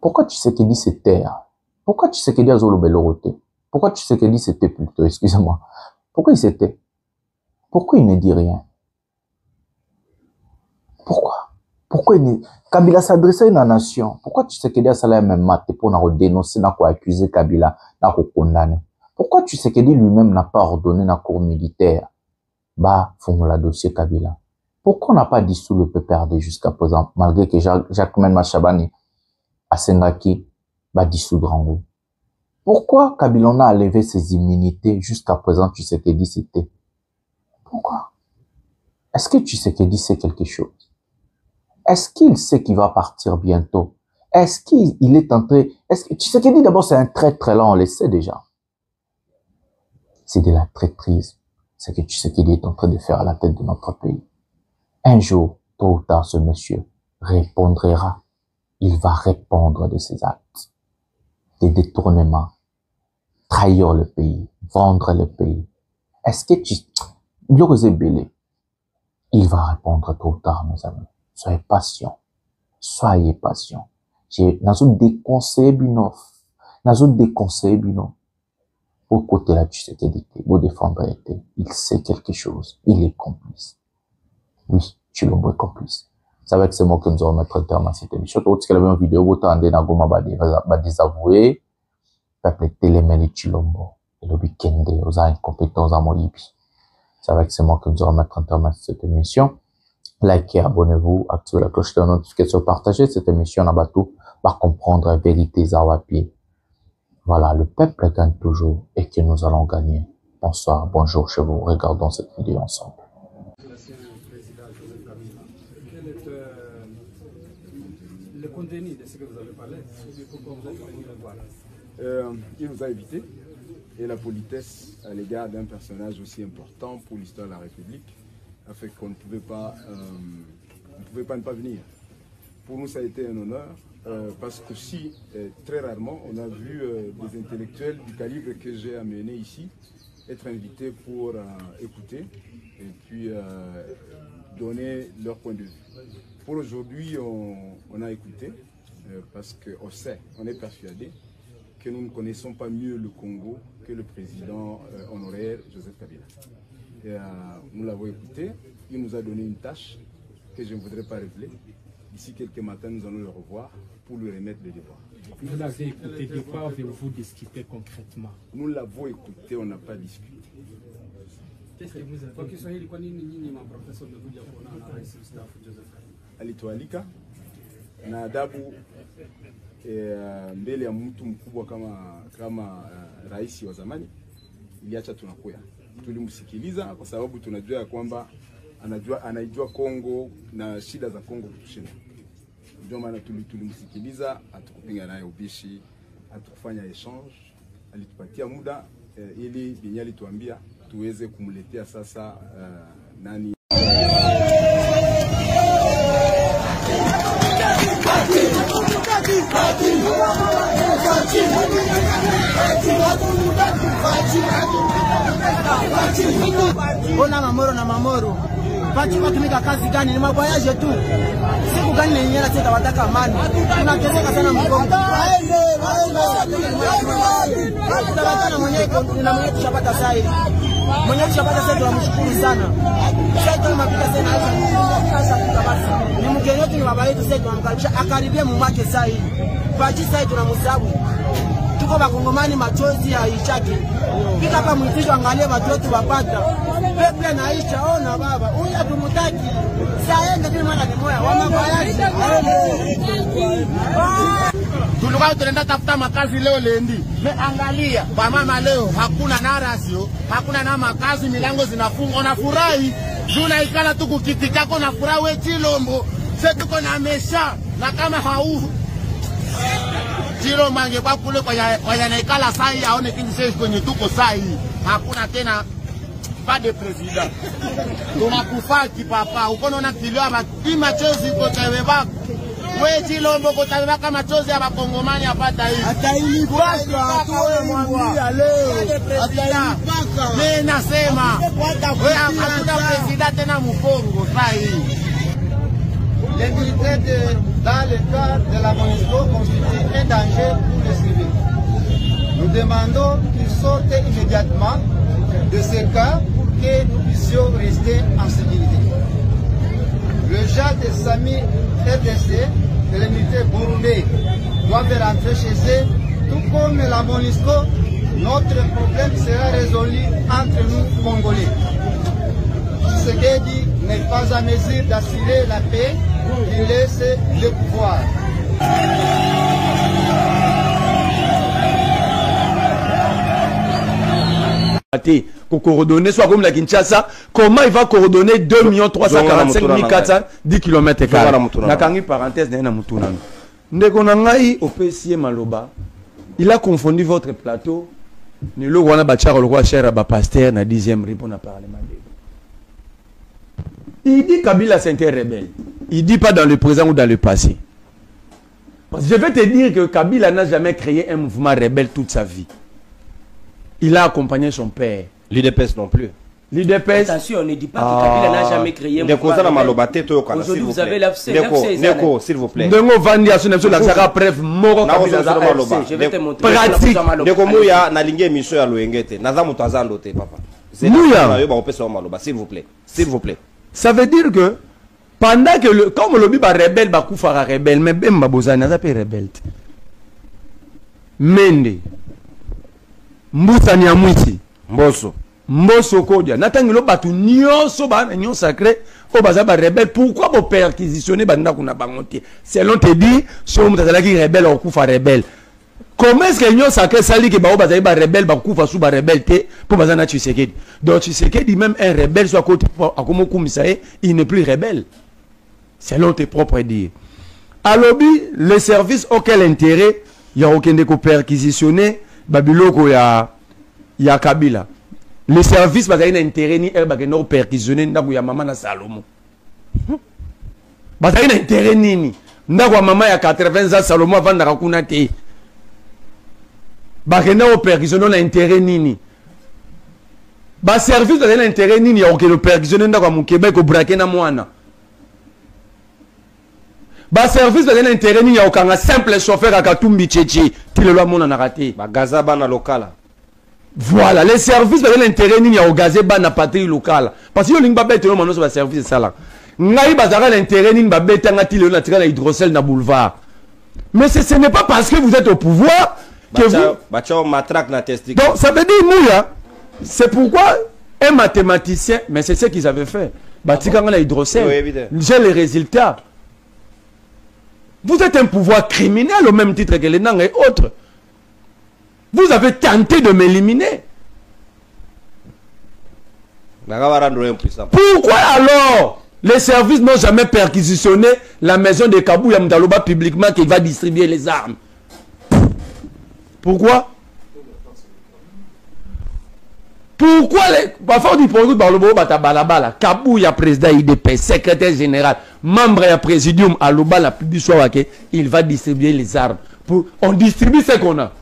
Pourquoi Tshisekedi se taire? Pourquoi Tshisekedi a zolo beloroté? Pourquoi Tshisekedi s'était plutôt, excusez-moi. Pourquoi il s'était? Pourquoi il ne dit rien? Pourquoi? Pourquoi il ne... Kabila s'adressait à une nation. Pourquoi Tshisekedi a salé même maté pour nous dénoncer, n'a quoi accuser Kabila, n'a quoi condamner? Pourquoi Tshisekedi lui-même n'a pas ordonné la cour militaire? Bah, font la dossier Kabila. Pourquoi on n'a pas dissous le PPRD jusqu'à présent, malgré que Jacquemaine Machabani a Sengaki, bah, dissoudre en haut? Pourquoi Kabila a levé ses immunités jusqu'à présent, Tshisekedi c'était? Pourquoi? Est-ce que Tshisekedi sait quelque chose? Est-ce qu'il sait qu'il va partir bientôt? Est-ce qu'il est entré? Est-ce que Tshisekedi d'abord c'est un traître là, on le sait déjà. C'est de la traîtrise. C'est que Tshisekedi est en train de faire à la tête de notre pays. Un jour, tôt ou tard, ce monsieur répondra. Il va répondre de ses actes. Des détournements, trahir le pays, vendre le pays. Est-ce que il va répondre tôt ou tard, mes amis. Soyez patients. Soyez patients. Nazo déconseille bino. Nazo déconseille bino. Au côté là, tu sais qu'il dit, au défendre été. Il sait quelque chose. Il est complice. Oui, Tshilombo est complice. C'est avec ces mots que nous allons mettre un terme à cette émission. Tout ce que la même vidéo, vous attendez, n'a goma ba désavoué. Peuple télémène Tshilombo. et le week-end, aux incompétents à Moïbi. C'est avec ces mots que nous allons mettre en terme à cette émission. Likez, abonnez-vous, activez la cloche de notification, partagez cette émission à Batou pour comprendre la vérité Zawapi. Voilà, le peuple gagne toujours et que nous allons gagner. Bonsoir, bonjour chez vous. Regardons cette vidéo ensemble. Le contenu de ce que vous avez parlé, pourquoi vous avez venu le voir? Il vous a invité et la politesse à l'égard d'un personnage aussi important pour l'histoire de la République a fait qu'on ne pouvait pas ne pas venir. Pour nous, ça a été un honneur parce que si très rarement on a vu des intellectuels du calibre que j'ai amené ici être invités pour écouter et puis donner leur point de vue. Pour aujourd'hui, on a écouté parce qu'on sait, on est persuadé que nous ne connaissons pas mieux le Congo que le président honoraire Joseph Kabila. Et, nous l'avons écouté, il nous a donné une tâche que je ne voudrais pas révéler. D'ici quelques matins, nous allons le revoir pour lui remettre le devoir. Vous l'avez écouté, de quoi avez-vous discuté concrètement? Nous l'avons écouté, on n'a pas discuté. Qu'est-ce que vous avez alitualika na adabu mbele ya mtu mkubwa kama rais wa zamani, iliacha tunakuya. Tulimsikiliza kwa sababu tunajua ya kwamba anaijua Kongo na shida za Kongo kutushinda. Ndio maana tulimsikiliza, hatukupinga naye ubishi, hatukufanya exchange, alitupatia muda ili binyali tuambia tuweze kumletea sasa nani Bona Mamoro na Mamoro. Baki watumika kazi gani? Ni maboyaje tu. Siku gani yenyewe sasa wataka amani. Tunateseka sana Mkongo. Tunataka mwenyewe na mwenyewe tushapata sasa hivi. Mwenyewe tushapata sasa, tunamshukuru sana. Sasa tunapita tena hapa basi. Ni mgeni wetu, ni baba yetu, sasa tunamkaribisha akaribie mumake sasa hivi. Baki sasa tunamsabu. Tuko bakongomani machozi ya ichaki. Pika hapa mwitisho, angalie watu wetu wapata. Pepe na Aisha, ona baba, huyu hatumtaki. Saende tu mwana ni moya wa mambo yake. Tulikuwa tunaenda tafuta makazi leo lendi. Angalia, kwa mama leo hakuna na rasio, hakuna na makazi, milango zinafungwa. Unafurahi, tunaikala tu kukiti chako na furahi wewe Chilombo. Sasa tuko na mesha na kama hau Chilombo angekuwa kule kwa yanaikala sai aone kingi sasa kwenye tuko sai. Hakuna tena pas de président. Tunakufaki papa, ukoona kilio hapa machozi kotaweba. Wewe Chilombo kotaweba kama machozi ya Bakongomani apata hivi. Atailipaka tuomwambia leo. Atailipaka. Mimi nasema wewe hakuna president tena Mkongo sasa hivi. Les militaires dans le cadre de la MONUSCO constituent un danger pour les civils. Nous demandons qu'ils sortent immédiatement de ce cas pour que nous puissions rester en sécurité. Le genre de Sami RDC et les militaires burundais doivent rentrer chez eux, tout comme la MONUSCO. Notre problème sera résolu entre nous Congolais. Ce qui dit n'est pas à mesure d'assurer la paix, il laisse le pouvoir. Pour coordonner, soit comme la Kinshasa, comment il va coordonner 2 345 410 km. Nakangi parenthèse na mutuna. Ndeko nangai opesier maloba. Il a confondu votre plateau. Ni le wana bachara le roi cher ba pasteur na 10e ripon na parlement. Il dit Kabila c'est un rebelle. Il dit pas dans le présent ou dans le passé. Parce que je vais te dire que Kabila n'a jamais créé un mouvement rebelle toute sa vie. Il a accompagné son père. L'UDPS non plus. L'UDPS. Attention, on ne dit pas que Kabila n'a jamais créé un mouvement rebelle. Aujourd'hui, vous avez l'AFC. Neko, s'il vous plaît. Ndongo Vandi Asune sur la Sara preuve moro Kabila za AFC. Je vais te montrer. Pratique. Ndeko Mouya na lingi émission ya Loengete. Naza mutazando te papa. Mouya. S'il vous plaît. S'il vous plaît. Ça veut dire que pendant que comme le biba rebelle ba kufara rebelle mais bemba bozana za pe rebelle. Mende Mbusa ni amwisi. Mboso kodia. Natangilo batu nyonso ba nyon sacré. O baza ba rebelle. Pourquoi vous perquisitionner banda kuna bangote? Selon te dit, so mutazala ki rebelle ou kufa rebelle. Comment est-ce que nyon sacré sali ke ba o baza ba rebelle ba kufa sous ba rebelle te pour baza na Tshisekedi. Donc Tshisekedi même un rebelle soit côté akomo kumisae, il n'est plus rebelle. Selon tes propres dires. À lobby, les services auquel intérêt, il y a aucun de perquisitionner Babiloko ya Kabila. Les services bah il intérêt ni elle bah no perquisitionner ndaku ya mama na Salomo. Bah il intérêt nini? Ndaku ya mama ya 80 ans Salomo avant na kuna te. Bah no perquisitionner na intérêt nini? Bah service bah il intérêt nini ya aucun perquisitionner ndaku ya Québec au braquer na mwana. Bah service bah il intérêt nini ya aucun simple chauffeur à Katumbi Tchétché. Ti le loi mona na raté. Bah Gaza bana local. Voilà, les services ont l'intérêt ni au gazeba na patrie locale. Parce que l'ingba bête non manos va service ça là. Ngai bazara l'intérêt ni babete ngati le na tirana hydrocèle na boulevard. Mais ce n'est pas parce que vous êtes au pouvoir que vous matraque na testique. Donc ça veut dire mouya. C'est pourquoi un mathématicien, mais c'est ce qu'ils avaient fait. Batika na hydrocèle. J'ai les résultats. Vous êtes un pouvoir criminel au même titre que les Nang et autres. Vous avez tenté de m'éliminer. Pourquoi alors les services n'ont jamais perquisitionné la maison de Kabou Yamdaloba publiquement qui va distribuer les armes? Pourquoi? Pourquoi les... Parfois on dit pour nous par le beau batabalabala. Kabou ya président IDP, secrétaire général, membre ya présidium à l'Oba la publique, il va distribuer les armes. On distribue ce qu'on a.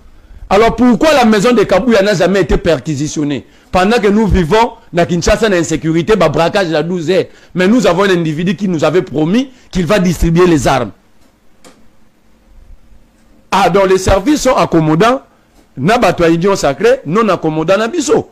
Alors pourquoi la maison de Kabouya n'a jamais été perquisitionnée? Pendant que nous vivons dans Kinshasa en insécurité, braquage la 12 heures. Mais nous avons un individu qui nous avait promis qu'il va distribuer les armes. Ah, donc les services sont accommodants. N'a pas idiot sacré, non accommodant n'abisso.